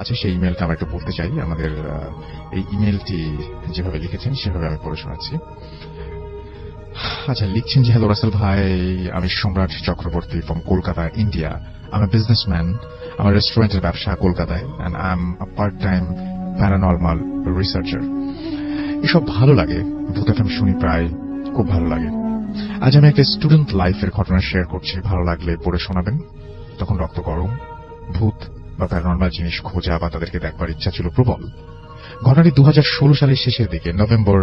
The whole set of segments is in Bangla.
আচ্ছা, সেই ইমেলটা আমরা একটু পড়তে চাই। আমাদের এই ইমেলটি যেভাবে লিখেছেন সেভাবে আমি পড়ে শোনাচ্ছি। আচ্ছা, লিখছেন যে, হ্যালো রাসেল ভাই, আমি সম্রাট চক্রবর্তী ফ্রম কলকাতা, ইন্ডিয়া। আমি বিজনেসম্যান। আমার রেস্টুরেন্টের ব্যবসা কলকাতায়, and I am part time paranormal researcher. এসব ভালো লাগে, ভূত এফএম শুনি প্রায়, খুব ভালো লাগে। আজ আমি একটা স্টুডেন্ট লাইফের ঘটনা শেয়ার করছি, ভালো লাগলে পড়ে শোনাবেন। তখন রক্ত গরম, ভূত বা প্যারানর্মাল জিনিস খোঁজা বা তাদেরকে দেখবার ইচ্ছা ছিল প্রবল। ঘটনাটি 2016 সালের শেষের দিকে, নভেম্বর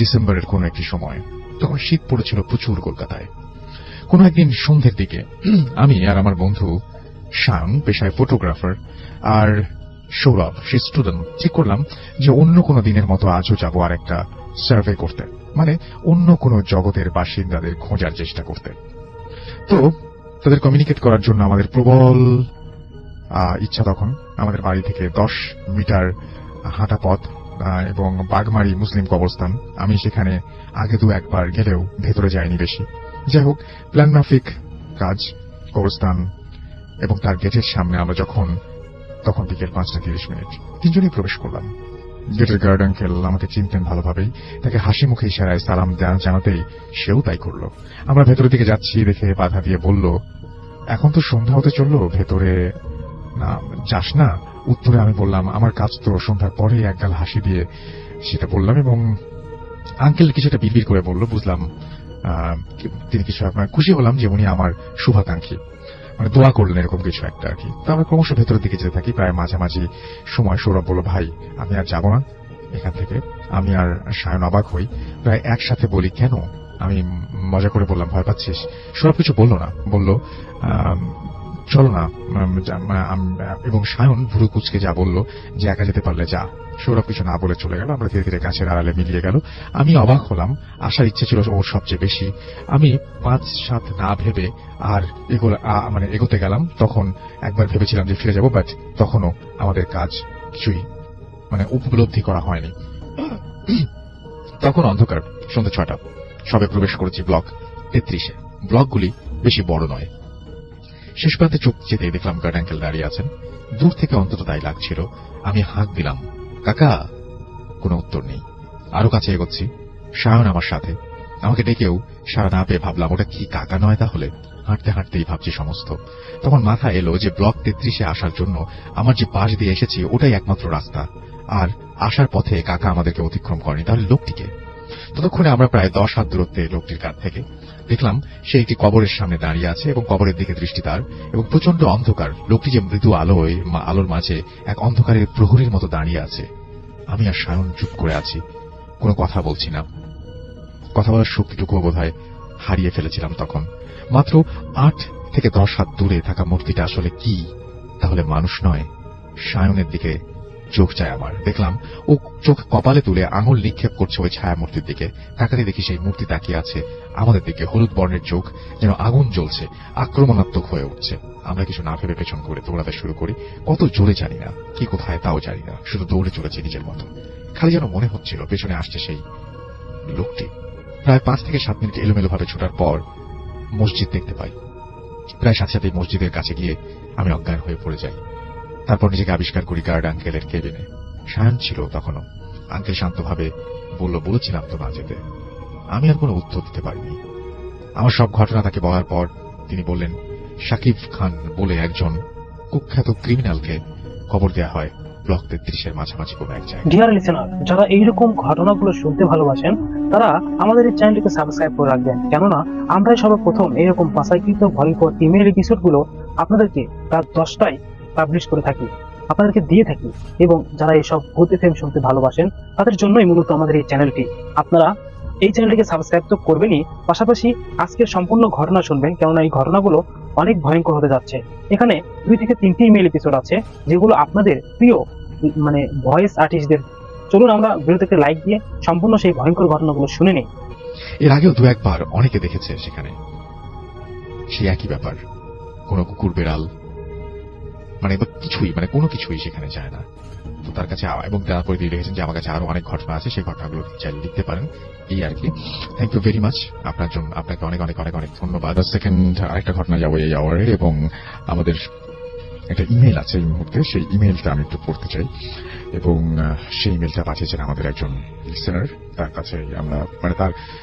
ডিসেম্বরের কোন একটি সময়। তখন শীত পড়েছিল প্রচুর কলকাতায়। কোন একদিন সন্ধ্যের দিকে আমি আর আমার বন্ধু শায়ন, পেশায় ফটোগ্রাফার, আর সৌরভ, সে স্টুডেন্ট, ঠিক করলাম যে অন্য কোনো দিনের মতো আজও যাব আর একটা সার্ভে করতে, মানে অন্য কোনো জগতের বাসিন্দাদের খোঁজার চেষ্টা করতে। তো তাদের কমিউনিকেট করার জন্য আমাদের প্রবল ইচ্ছা। তখন আমাদের বাড়ি থেকে 10 মিটার হাঁটা পথ এবং বাগমারি মুসলিম কবরস্থান। আমি সেখানে আগে একবার গেলেও ভেতরে যাইনি বেশি। যাই হোক, প্ল্যান মাফিক কাজ, কবরস্থান এবং তার গেটের সামনে আমরা তখন বিকেল 5:30। তিনজনেই প্রবেশ করলাম। গেটের গার্ড আঙ্কেল আমাকে চিনতেন ভালোভাবেই। তাকে হাসি মুখে ইশারায় সালাম জানাতেই সেও তাই করল। আমরা ভেতরের দিকে যাচ্ছি দেখে বাধা দিয়ে বলল, এখন তো সন্ধ্যা হতে চললো, ভেতরে যাস না? উত্তরে আমি বললাম, আমার কাজ তো সন্ধ্যার পরে। একগাল হাসি দিয়ে সেটা বললাম এবং আঙ্কেল কিছুটা বিড়বিড় করে বলল, বুঝলাম তিনি কিছু খুশি হলাম যে উনি আমার শুভাকাঙ্ক্ষী, মানে দোয়া করলেন এরকম কিছু একটা আর কি। তো আমরা ক্রমশ ভেতরের দিকে যেতে থাকি। প্রায় মাঝামাঝি সময় সৌরভ বলল, ভাই আমি আর যাব না এখান থেকে। আমি আর সায়ন অবাক হই, প্রায় একসাথে বলি, কেন? আমি মজা করে বললাম, ভয় পাচ্ছিস? সৌরভ কিছু বলল না, বলল চলো না। এবং সায়ন ভুরু কুচকে যা বলল যে একা যেতে পারলে যা। সৌরভ কিছু না বলে চলে গেল। আমরা ধীরে ধীরে গাছের আড়ালে মিলিয়ে গেল। আমি অবাক হলাম, আসার ইচ্ছে ছিল ওর সবচেয়ে বেশি। আমি 5-7 না ভেবে আর এগোতে গেলাম। তখন একবার ভেবেছিলাম যে ফিরে যাব, বাট তখনও আমাদের কাজ কিছুই উপলব্ধি করা হয়নি। তখন অন্ধকার, সন্ধ্যা 6টা। সবে প্রবেশ করেছি ব্লক 33-এ। ব্লকগুলি বেশি বড় নয়। শেষ প্রান্তে চোখ যেতেই দেখলাম গার্ড আঙ্কেল দাঁড়িয়ে আছেন। দূর থেকে অন্তত তাই লাগছিল। আমি হাঁক দিলাম, কাকা। কোনো উত্তর নেই। আরো কাছে এগোচ্ছি, সায়ন আমার সাথে। আমাকে ডেকেও সাড়া না পেয়ে ভাবলাম, ওটা কি কাকা নয় তাহলে? হাঁটতে হাঁটতেই ভাবছি সমস্ত। তখন মাথা এলো যে ব্লক 33-এ আসার জন্য আমার যে পাশ দিয়ে এসেছি ওটাই একমাত্র রাস্তা, আর আসার পথে কাকা আমাদেরকে অতিক্রম করেনি। তাহলে লোকটিকে? ততক্ষণে আমরা প্রায় 10 হাত দূরত্বে লোকটির কাছ থেকে দেখলাম সে একটি কবরের সামনে দাঁড়িয়ে আছে এবং কবরের দিকে দৃষ্টি তার, এবং প্রচন্ড অন্ধকার। লোকটি যে মৃদু আলোর মাঝে এক অন্ধকারের প্রহরীর মতো দাঁড়িয়ে আছে। আমি আর সায়ন চুপ করে আছি, কোনো কথা বলছি না। কথা বলার শক্তিটুকুও বোধহয় হারিয়ে ফেলেছিলাম তখন। মাত্র 8 থেকে 10 হাত দূরে থাকা মূর্তিটা আসলে কি? তাহলে মানুষ নয়? সায়নের দিকে চোখ চায় আমার। দেখলাম ও চোখ কপালে তুলে আঙুল নিক্ষেপ করছে ওই ছায়া মূর্তির দিকে। তাকাতে দেখি সেই মূর্তি তাকিয়ে আছে আমাদের দিকে, হলুদ বর্ণের চোখ, যেন আগুন জ্বলছে, আক্রমণাত্মক হয়ে উঠছে। আমরা কিছু না ভেবে পেছন করে দৌড়াতে শুরু করি। কত জোরে জানি না, কি কোথায় তাও জানি না, শুধু দৌড়ে চলেছি নিজের মতো। খালি যেন মনে হচ্ছিল পেছনে আসছে সেই লোকটি। প্রায় 5 থেকে 7 মিনিট এলোমেলো ভাবে ছোটার পর মসজিদ দেখতে পাই। প্রায় সাথে সাথে মসজিদের কাছে গিয়ে আমি অজ্ঞান হয়ে পড়ে যাই। তারপর নিজেকে আবিষ্কার করি গার্ড আঙ্কেলের কেবিনে। সায়ন ছিল তখনও। আঙ্কেল শান্তভাবে বলেছিলাম তো না যেতে। আমি আর কোনো উত্তর দিতে পারিনি। আমার সব ঘটনা তাকে বলার পর তিনি বললেন, শাকিব খান বলে একজন কুখ্যাত ক্রিমিনালকে খবর দেওয়া হয় ব্লক 33-এর মাঝামাঝি কোনো এক জায়গায়। ডিয়ার লিসেনার, যারা এইরকম ঘটনাগুলো শুনতে ভালোবাসেন তারা আমাদের এই চ্যানেলটিকে সাবস্ক্রাইব করে রাখবেন, কেননা আমরাই সর্বপ্রথম এরকম বাছাইকৃত ভয়ঙ্কর ইমেল এপিসোডগুলো আপনাদেরকে রাত 10টায় পাবলিশ করে থাকি, আপনাদেরকে দিয়ে থাকি। এবং যারা এইসব ভূত এফএম শুনতে ভালোবাসেন তাদের জন্যই মূলত আমাদের এই চ্যানেলটি। আপনারা এই চ্যানেলটিকে সাবস্ক্রাইব তো করবেনই, পাশাপাশি আজকের সম্পূর্ণ ঘটনা শুনবেন, কেননা এই ঘটনাগুলো অনেক ভয়ঙ্কর হতে যাচ্ছে। এখানে 2 থেকে 3টি ইমেল এপিসোড আছে যেগুলো আপনাদের প্রিয় ভয়েস আর্টিস্টদের। চলুন আমরা ভিডিওতে লাইক দিয়ে সম্পূর্ণ সেই ভয়ঙ্কর ঘটনাগুলো শুনে নিই। এর আগেও 2-1 বার অনেকে দেখেছে সেখানে সেই একই ব্যাপার। কোনো কুকুর বেড়াল কোনো কিছুই সেখানে যায় না। তো তার কাছে এবং তারপরে দিয়ে রেখেছেন যে আমার কাছে আরো অনেক ঘটনা আছে, সেই ঘটনাগুলো চাইলে লিখতে পারেন, এই আর কি। থ্যাংক ইউ ভেরি মাচ আপনার জন্য। আপনাকে অনেক অনেক অনেক অনেক ধন্যবাদ। সেকেন্ড আরেকটা ঘটনা যাবো এই আওয়ারে, এবং আমাদের একটা ইমেল আছে এই মুহূর্তে, সেই ইমেলটা আমি একটু পড়তে চাই। এবং সেই ইমেলটা পাঠিয়েছেন আমাদের একজন লিসেনার। তার কাছে আমরা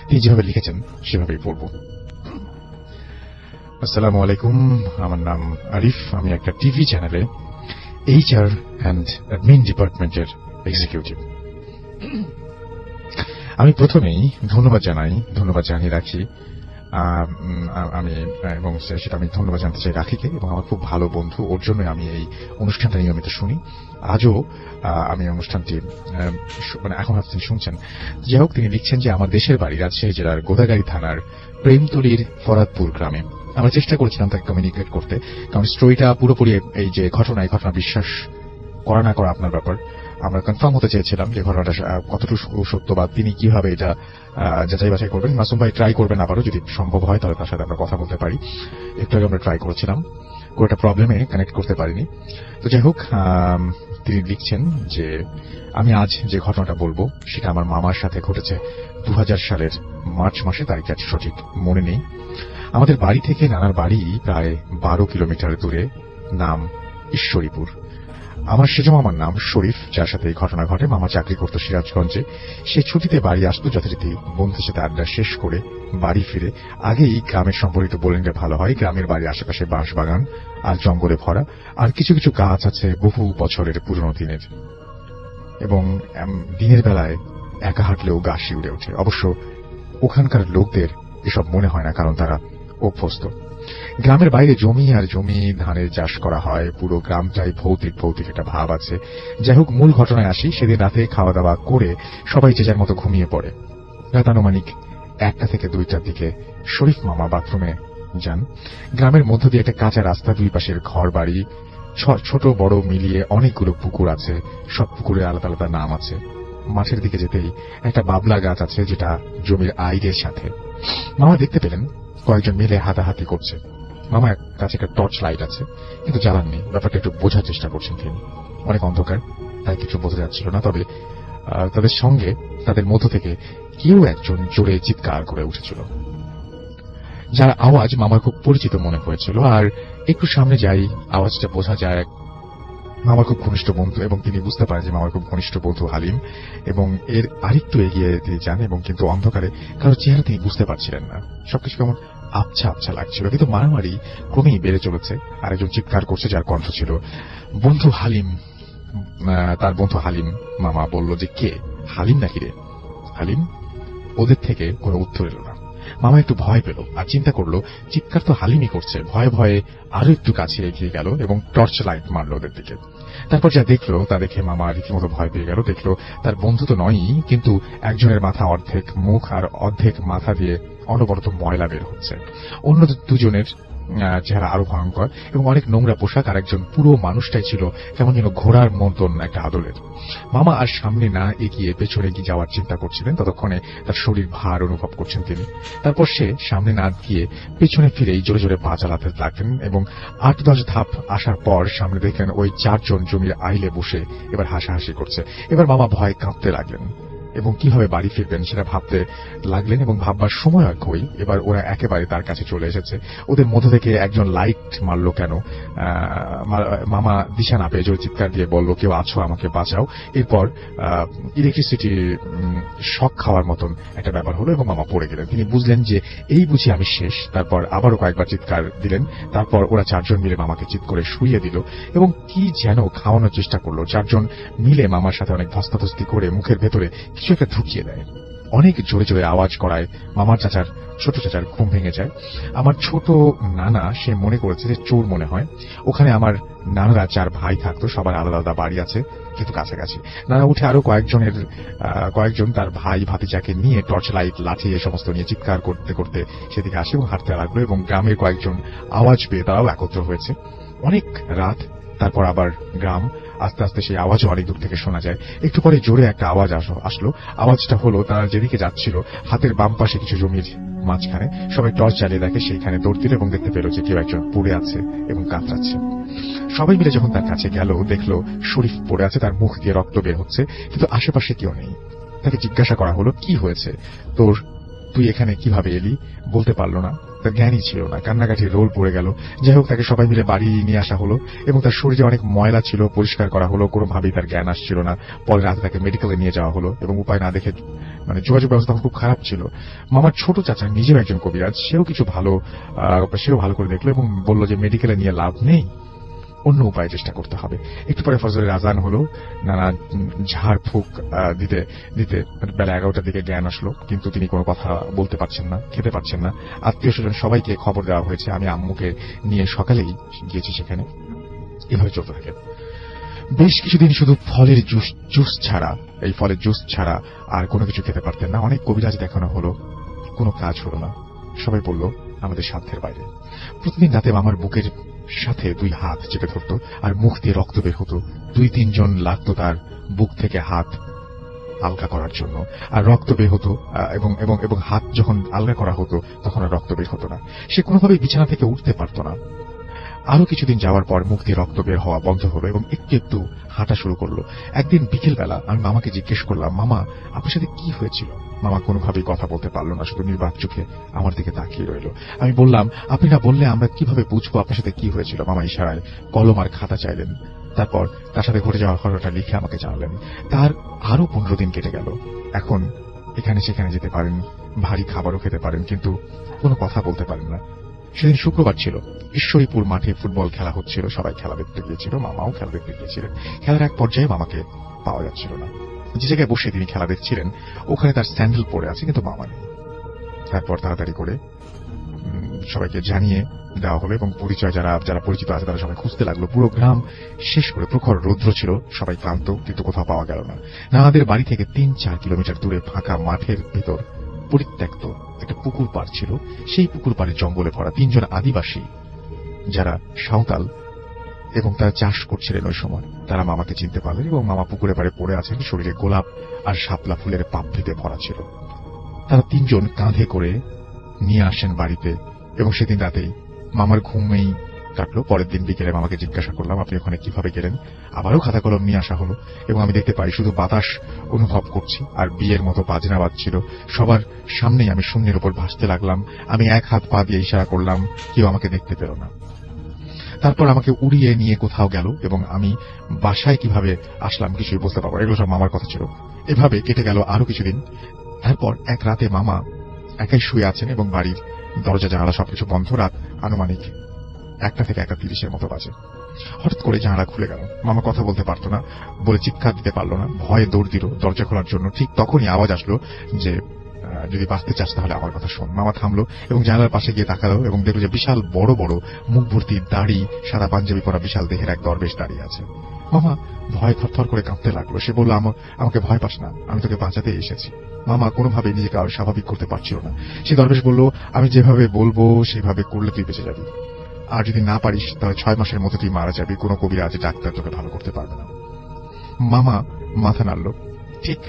তিনি যেভাবে লিখেছেন সেভাবেই পড়ব। আসসালামু আলাইকুম, আমার নাম আরিফ। আমি একটা টিভি চ্যানেলে HR অ্যান্ড অ্যাডমিন ডিপার্টমেন্টের এক্সিকিউটিভ। আমি প্রথমেই ধন্যবাদ জানিয়ে রাখি আমি, এবং সেটা আমি ধন্যবাদ জানতে চাই রাখিকে, এবং আমার খুব ভালো বন্ধু, ওর জন্য আমি এই অনুষ্ঠানটা নিয়মিত শুনি। আজও আমি অনুষ্ঠানটি এখন হয়তো তিনি শুনছেন। যাই হোক, তিনি লিখছেন যে আমার দেশের বাড়ি রাজশাহী জেলার গোদাগাড়ী থানার প্রেমতলির ফরাদপুর গ্রামে। আমরা চেষ্টা করেছিলাম তাকে কমিউনিকেট করতে, কারণ স্টোরিটা পুরোপুরি এই যে ঘটনা বিশ্বাস করা না করা আপনার ব্যাপার। আমরা কনফার্ম হতে চেয়েছিলাম যে ঘটনাটা কতটুকু সত্য বা তিনি কিভাবে এটা যাচাই বাছাই করবেন। মাসুম ভাই ট্রাই করবেন আবারও, যদি সম্ভব হয় তাহলে তার সাথে আমরা কথা বলতে পারি। একটু আগে আমরা ট্রাই করেছিলাম, কোনো একটা প্রবলেমে কানেক্ট করতে পারিনি। তো যাই হোক, তিনি লিখছেন যে আমি আজ যে ঘটনাটা বলবো সেটা আমার মামার সাথে ঘটেছে 2000 সালের মার্চ মাসে, তারিখটা সঠিক মনে নেই। আমাদের বাড়ি থেকে নানার বাড়ি প্রায় 12 কিলোমিটার দূরে, নাম ঈশ্বরীপুর। আমার সেজো মামার নাম শরীফ, যার সাথে এই ঘটনা ঘটে। মামা চাকরি করত সিরাজগঞ্জে। সে ছুটিতে বাড়ি আসতো যথারীতি বন্ধুদের সাথে আড্ডা শেষ করে বাড়ি ফিরে। আগেই গ্রামের সম্পর্কিত বললেন যে ভালো হয়, গ্রামের বাড়ির আশেপাশে বাঁশ বাগান আর জঙ্গলে ভরা, আর কিছু কিছু গাছ আছে বহু বছরের পুরনো দিনের, এবং দিনের বেলায় একা হাঁটলেও গা শিউরে ওঠে। অবশ্য ওখানকার লোকদের এসব মনে হয় না, কারণ তারা অভ্যস্ত। গ্রামের বাইরে জমি আর জমি ধানের চাষ করা হয়। পুরো গ্রামটাই ভৌতিক একটা ভাব আছে। যাই হোক, মূল ঘটনায় আসি। সেদিন রাতে খাওয়া দাওয়া করে সবাই যে যার মতো ঘুমিয়ে পড়ে। রাত আনুমানিক 1টা থেকে 2টার দিকে শরীফ মামা বাথরুমে যান। গ্রামের মধ্য দিয়ে একটা কাঁচা রাস্তা, দুই পাশের ঘর বাড়ি, ছোট বড় মিলিয়ে অনেকগুলো পুকুর আছে। সব পুকুরের আলাদা আলাদা নাম আছে। মাঠের দিকে যেতেই একটা বাবলা গাছ আছে, যেটা জমির আইরের সাথে। মামা দেখতে পেলেন কয়েকজন মিলে হাতাহাতি করছে। মামার কাছে একটা টর্চ লাইট আছে, কিন্তু জ্বালাননি। ব্যাপারটা একটু বোঝার চেষ্টা করছেন তিনি। অনেক অন্ধকার, তাই কিছু বোঝা যাচ্ছিল না। তবে তাদের মধ্য থেকে কেউ একজন জোরে চিৎকার করে উঠেছিল, যার আওয়াজ মামার খুব পরিচিত মনে হয়েছিল। আর একটু সামনে যাই, আওয়াজটা বোঝা যায় মামার খুব ঘনিষ্ঠ বন্ধু, এবং তিনি বুঝতে পারেন যে মামার খুব ঘনিষ্ঠ বন্ধু হালিম। এবং এর আরেকটু এগিয়ে তিনি যান, এবং কিন্তু অন্ধকারে কারো চেহারা তিনি বুঝতে পারছিলেন না। সবকিছু কেমন আবছা লাগছিল, কিন্তু মারামারি ক্রমেই বেড়ে চলেছে। আরেকজন চিৎকার করছে, যার কণ্ঠ ছিল বন্ধু হালিম। তার বন্ধু হালিম। মামা বলল যে কে, হালিম নাকি রে? হালিম। ওদের থেকে কোনো উত্তর এলো না। মামা একটু ভয় পেল, আর চিন্তা করলো চিৎকার তো হালিমই করছে। ভয়ে ভয়ে আরো একটু কাছে এগিয়ে গেল এবং টর্চ লাইট মারল ওদের দিকে। তারপর যা দেখলো তা দেখে মামা রীতিমতো ভয় পেয়ে গেল। দেখলো তার বন্ধু তো নয়ই, কিন্তু একজনের মাথা অর্ধেক মুখ আর অর্ধেক মাথা দিয়ে অনবরত ময়লা বের হচ্ছে। অন্য দুজনের চেহারা আরো ভয়ঙ্কর এবং অনেক নোংরা পোশাক। আর একজন পুরো মানুষটাই ছিল কেমন যেন ঘোড়ার মতন একটা আদলের। মামা আর সামনে না এগিয়ে পেছনে গিয়ে যাওয়ার চিন্তা করছিলেন। ততক্ষণে তার শরীর ভার অনুভব করছেন তিনি। তারপর সে সামনে না গিয়ে পেছনে ফিরেই জোরে জোরে পা চালাতে লাগলেন, এবং 8-10 ধাপ আসার পর সামনে দেখলেন ওই 4 জন জমির আইলে বসে এবার হাসাহাসি করছে। এবার মামা ভয় কাঁপতে লাগলেন এবং কিভাবে বাড়ি ফিরবেন সেটা ভাবতে লাগলেন, এবং ভাববার সময় আর কই। এবার ওরা একেবারে তার কাছে চলে এসেছে। ওদের মধ্য থেকে একজন লাইট মারলো কেন, মামা দিশা না পেয়ে জোরে চিৎকার দিয়ে বলল, কেউ আছো, আমাকে বাঁচাও। এরপর ইলেকট্রিসিটি শক খাওয়ার মতন একটা ব্যাপার হলো এবং মামা পড়ে গেলেন। তিনি বুঝলেন যে এই বুঝি আমি শেষ। তারপর আবারও কয়েকবার চিৎকার দিলেন। তারপর ওরা 4 জন মিলে মামাকে চিৎ করে শুইয়ে দিল এবং কি যেন খাওয়ানোর চেষ্টা করলো। 4 জন মিলে মামার সাথে অনেক ধস্তাধস্তি করে মুখের ভেতরে কিছু একটা ঢুকিয়ে দেয়। অনেক জোরে জোরে আওয়াজ করায় মামার ছোট চাচার ঘুম ভেঙে যায়। আমার ছোট নানা সে মনে করেছে যে চোর মনে হয়। ওখানে আমার নানারা 4 ভাই থাকতো, সবার আলাদা আলাদা বাড়ি আছে কিন্তু কাছাকাছি। নানা উঠে আরো কয়েকজন তার ভাই ভাতিজাকে নিয়ে টর্চ লাইট লাঠি এ সমস্ত নিয়ে চিৎকার করতে করতে সেদিকে আসে এবং হাঁটতে লাগলো, এবং গ্রামের কয়েকজন আওয়াজ পেয়ে তারাও একত্র হয়েছে। অনেক রাত, তারপর আবার গ্রাম। আস্তে আস্তে সেই আওয়াজও অনেক দূর থেকে শোনা যায়। একটু পরে জোরে একটা আওয়াজ আসলো। আওয়াজটা হলো তারা যেদিকে যাচ্ছিল হাতের বাম পাশে কিছু জমির মাঝখানে। সবাই টর্চ জ্বালিয়ে দেখে সেইখানে দৌড় দিল এবং দেখতে পেল যে কেউ একজন পড়ে আছে এবং কাতরাচ্ছে। সবাই মিলে যখন তার কাছে গেল, দেখলো শরীফ পড়ে আছে, তার মুখ দিয়ে রক্ত বের হচ্ছে, কিন্তু আশেপাশে কেউ নেই। তাকে জিজ্ঞাসা করা হলো, কি হয়েছে তোর? তুই এখানে কিভাবে এলি? বলতে পারলো না, তার জ্ঞানই ছিল না, কান্নাকাটি রোল পড়ে গেল। যাই হোক, তাকে সবাই মিলে বাড়ি নিয়ে আসা হলো এবং তার শরীরে অনেক ময়লা ছিল, পরিষ্কার করা হলো, কোনোভাবেই তার জ্ঞান আসছিল না। পরে রাতে তাকে মেডিকেলে নিয়ে যাওয়া হলো এবং উপায় না দেখে, মানে যোগাযোগ ব্যবস্থা খুব খারাপ ছিল। মামার ছোট চাচা নিজেও একজন কবিরাজ, সেও ভালো করে দেখলো এবং বলল যে মেডিকেলে নিয়ে লাভ নেই, অন্য উপায়ে চেষ্টা করতে হবে। একটু পরে ফজরের আজান হলো, নানা ঝাড় ফুঁক দিতে দিতে বেলা 11টার দিকে জ্ঞান আসলো, কিন্তু তিনি কোনো কথা বলতে পারছেন না, খেতে পারছেন না। আত্মীয় স্বজন সবাইকে খবর দেওয়া হয়েছে, আমি আম্মুকে নিয়ে সকালেই গিয়েছি সেখানে। এভাবে চলতে থাকে বেশ কিছুদিন। শুধু ফলের জুস ছাড়া আর কোনো কিছু খেতে পারতেন না। অনেক কবিরাজ দেখানো হলো, কোনো কাজ হলো না। সবাই বলল আমাদের সাধ্যের বাইরে। প্রতিদিন রাতে আমার বুকের সাথে 2 হাত চেপে ধরত আর মুখ দিয়ে রক্ত বের হতো। 2-3 জন লাগতো তার বুক থেকে হাত আলগা করার জন্য, আর রক্ত বের হতো এবং হাত যখন আলগা করা হতো তখন আর রক্ত বের হতো না। সে কোনোভাবেই বিছানা থেকে উঠতে পারত না। আরো কিছুদিন যাওয়ার পর মুখ দিয়ে রক্ত বের হওয়া বন্ধ হলো এবং একটু একটু হাঁটা শুরু করলো। একদিন বিকেলবেলা আমি মামাকে জিজ্ঞেস করলাম, মামা, আপনার সাথে কি হয়েছিল? মামা কোনোভাবেই কথা বলতে পারলো না, শুধু নির্বাক চোখে আমার দিকে তাকিয়ে রইল। আমি বললাম, আপনি না বললে আমরা কিভাবে বুঝবো আপনার সাথে কি হয়েছিল? মামা ইশারায় কলম আর খাতা চাইলেন। তারপর তার সাথে ঘটে যাওয়ার ঘটনাটা লিখে আমাকে জানালেন। তার আরো 15 দিন কেটে গেল। এখন এখানে সেখানে যেতে পারেন, ভারী খাবারও খেতে পারেন, কিন্তু কোনো কথা বলতে পারেন না। সেদিন শুক্রবার ছিল, ঈশ্বরীপুর মাঠে ফুটবল খেলা হচ্ছিল, সবাই খেলা দেখতে গিয়েছিল, মামাও খেলা দেখতে গিয়েছিলেন। খেলার এক পর্যায়ে মামাকে পাওয়া যাচ্ছিল না। যে জায়গায় বসে তিনি খেলা দেখছিলেন ওখানে তার স্যান্ডেল পড়ে আছে, কিন্তু মামা নেই। তারপর তাড়াতাড়ি করে সবাইকে জানিয়ে দেওয়া হলো এবং পরিচয় যারা পরিচিত আছে তারা সবাই খুঁজতে লাগলো। পুরো গ্রাম শেষ করে প্রখর রৌদ্র ছিল, সবাই ক্লান্ত, কিন্তু কোথাও পাওয়া গেল না। নানাদের বাড়ি থেকে 3-4 কিলোমিটার দূরে ফাঁকা মাঠের ভেতর পরিত্যক্ত একটা পুকুর পাড় ছিল। সেই পুকুর পাড়ে জঙ্গলে ভরা 3 জন আদিবাসী, যারা সাঁওতাল এবং তারা চাষ করছিলেন ওই সময়, তারা মামাকে চিনতে পারলেন এবং মামা পুকুরে পাড়ে পড়ে আছেন, শরীরে গোলাপ আর শাপলা ফুলের পাপড়িতে ভরা ছিল। তারা 3 জন কাঁধে করে নিয়ে আসেন বাড়িতে এবং সেদিন রাতেই মামার ঘুমেই কাটলো। পরের দিন বিকেলে মামাকে জিজ্ঞাসা করলাম, আপনি ওখানে কিভাবে গেলেন? আবারও খাতা কলম নিয়ে আসা হলো এবং আমি দেখতে পাই শুধু বাতাস অনুভব করছি আর বিয়ের মতো বাজনা বাজছিল। সবার সামনেই আমি শূন্যের উপর ভাসতে লাগলাম। আমি এক হাত পা দিয়ে ইশারা করলাম, কেউ আমাকে দেখতে পেল না। তারপর আমাকে উড়িয়ে নিয়ে কোথাও গেল এবং আমি বাসায় কিভাবে আসলাম কিছুই বুঝতে পারবো। এগুলো সব মামার কথা ছিল। এভাবে কেটে গেল আরো কিছুদিন। তারপর এক রাতে মামা একাই শুয়ে আছেন এবং বাড়ির দরজা জানালা সবকিছু বন্ধ। রাত আনুমানিক 1টা থেকে 1:30 মতো বাজে। হঠাৎ করে জানালা খুলে গেল। মামা কথা বলতে পারতো না বলে চিৎকার দিতে পারলো না, ভয়ে দৌড় দিল দরজা খোলার জন্য। ঠিক তখনই আওয়াজ আসলো যে, যদি বাঁচতে চাস তাহলে আমার কথা শোন। মামা থামলো এবং জানালার পাশে গিয়ে তাকালো এবং দেখলো যে বিশাল বড় বড় মুখ ভর্তি দাড়ি, সাদা পাঞ্জাবি পরা বিশাল দেহের এক দরবেশ দাঁড়িয়ে আছে। মামা ভয় থরথর করে কাঁপতে লাগলো। সে বলল, আমাকে ভয় পাস না, আমি তোকে বাঁচাতে এসেছি। মামা কোনোভাবে নিজেকে আর স্বাভাবিক করতে পারছিল না। সে দরবেশ বলল, আমি যেভাবে বলবো সেভাবে করলে তুই বেঁচে যাবি, আর যদি না পারিস তাহলে 6 মাসের মধ্যে তুই মারা যাবি। কোনো কবিরাজ ডাক্তার তোকে ভালো করতে পারবে না। মামা মাথা নাড়ল। ঠিক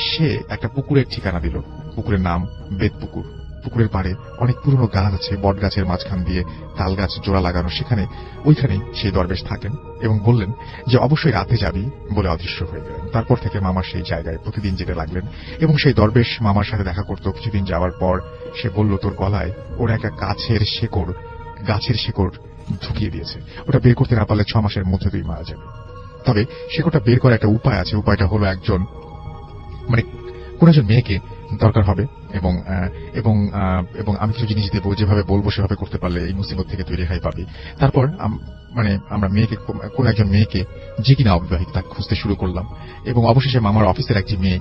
সে একটা পুকুরের ঠিকানা দিল। পুকুরের নাম বেদপুকুর। পুকুরের পাড়ে অনেক পুরনো গাছ আছে, বট গাছের মাঝখান দিয়ে তাল গাছ জোড়া লাগানো। ওইখানেই সেই দরবেশ থাকেন এবং বললেন যে অবশ্যই রাতে যাবি বলে অদৃশ্য হয়ে গেলেন। তারপর থেকে মামা সেই জায়গায় প্রতিদিন যেতে লাগলেন এবং সেই দরবেশ মামার সাথে দেখা করত। কিছুদিন যাওয়ার পর সে বলল, তোর গলায় ওরা একটা গাছের শেকড় ঢুকিয়ে দিয়েছে, ওটা বের করতে না পারলে 6 মাসের মধ্যে তুই মারা যাবে। তবে শেকড়টা বের করার একটা উপায় আছে। উপায়টা হলো কোন একজন মেয়েকে দরকার হবে এবং আমি কিছু জিনিস দেবো, যেভাবে বলবো সেভাবে করতে পারলে এই মুসিবত থেকে তুই রেহাই পাবি। তারপর আমরা কোন একজন মেয়েকে, যে কিনা অবিবাহিত, তাকে খুঁজতে শুরু করলাম এবং অবশেষে মামার অফিসের একটি মেয়ে,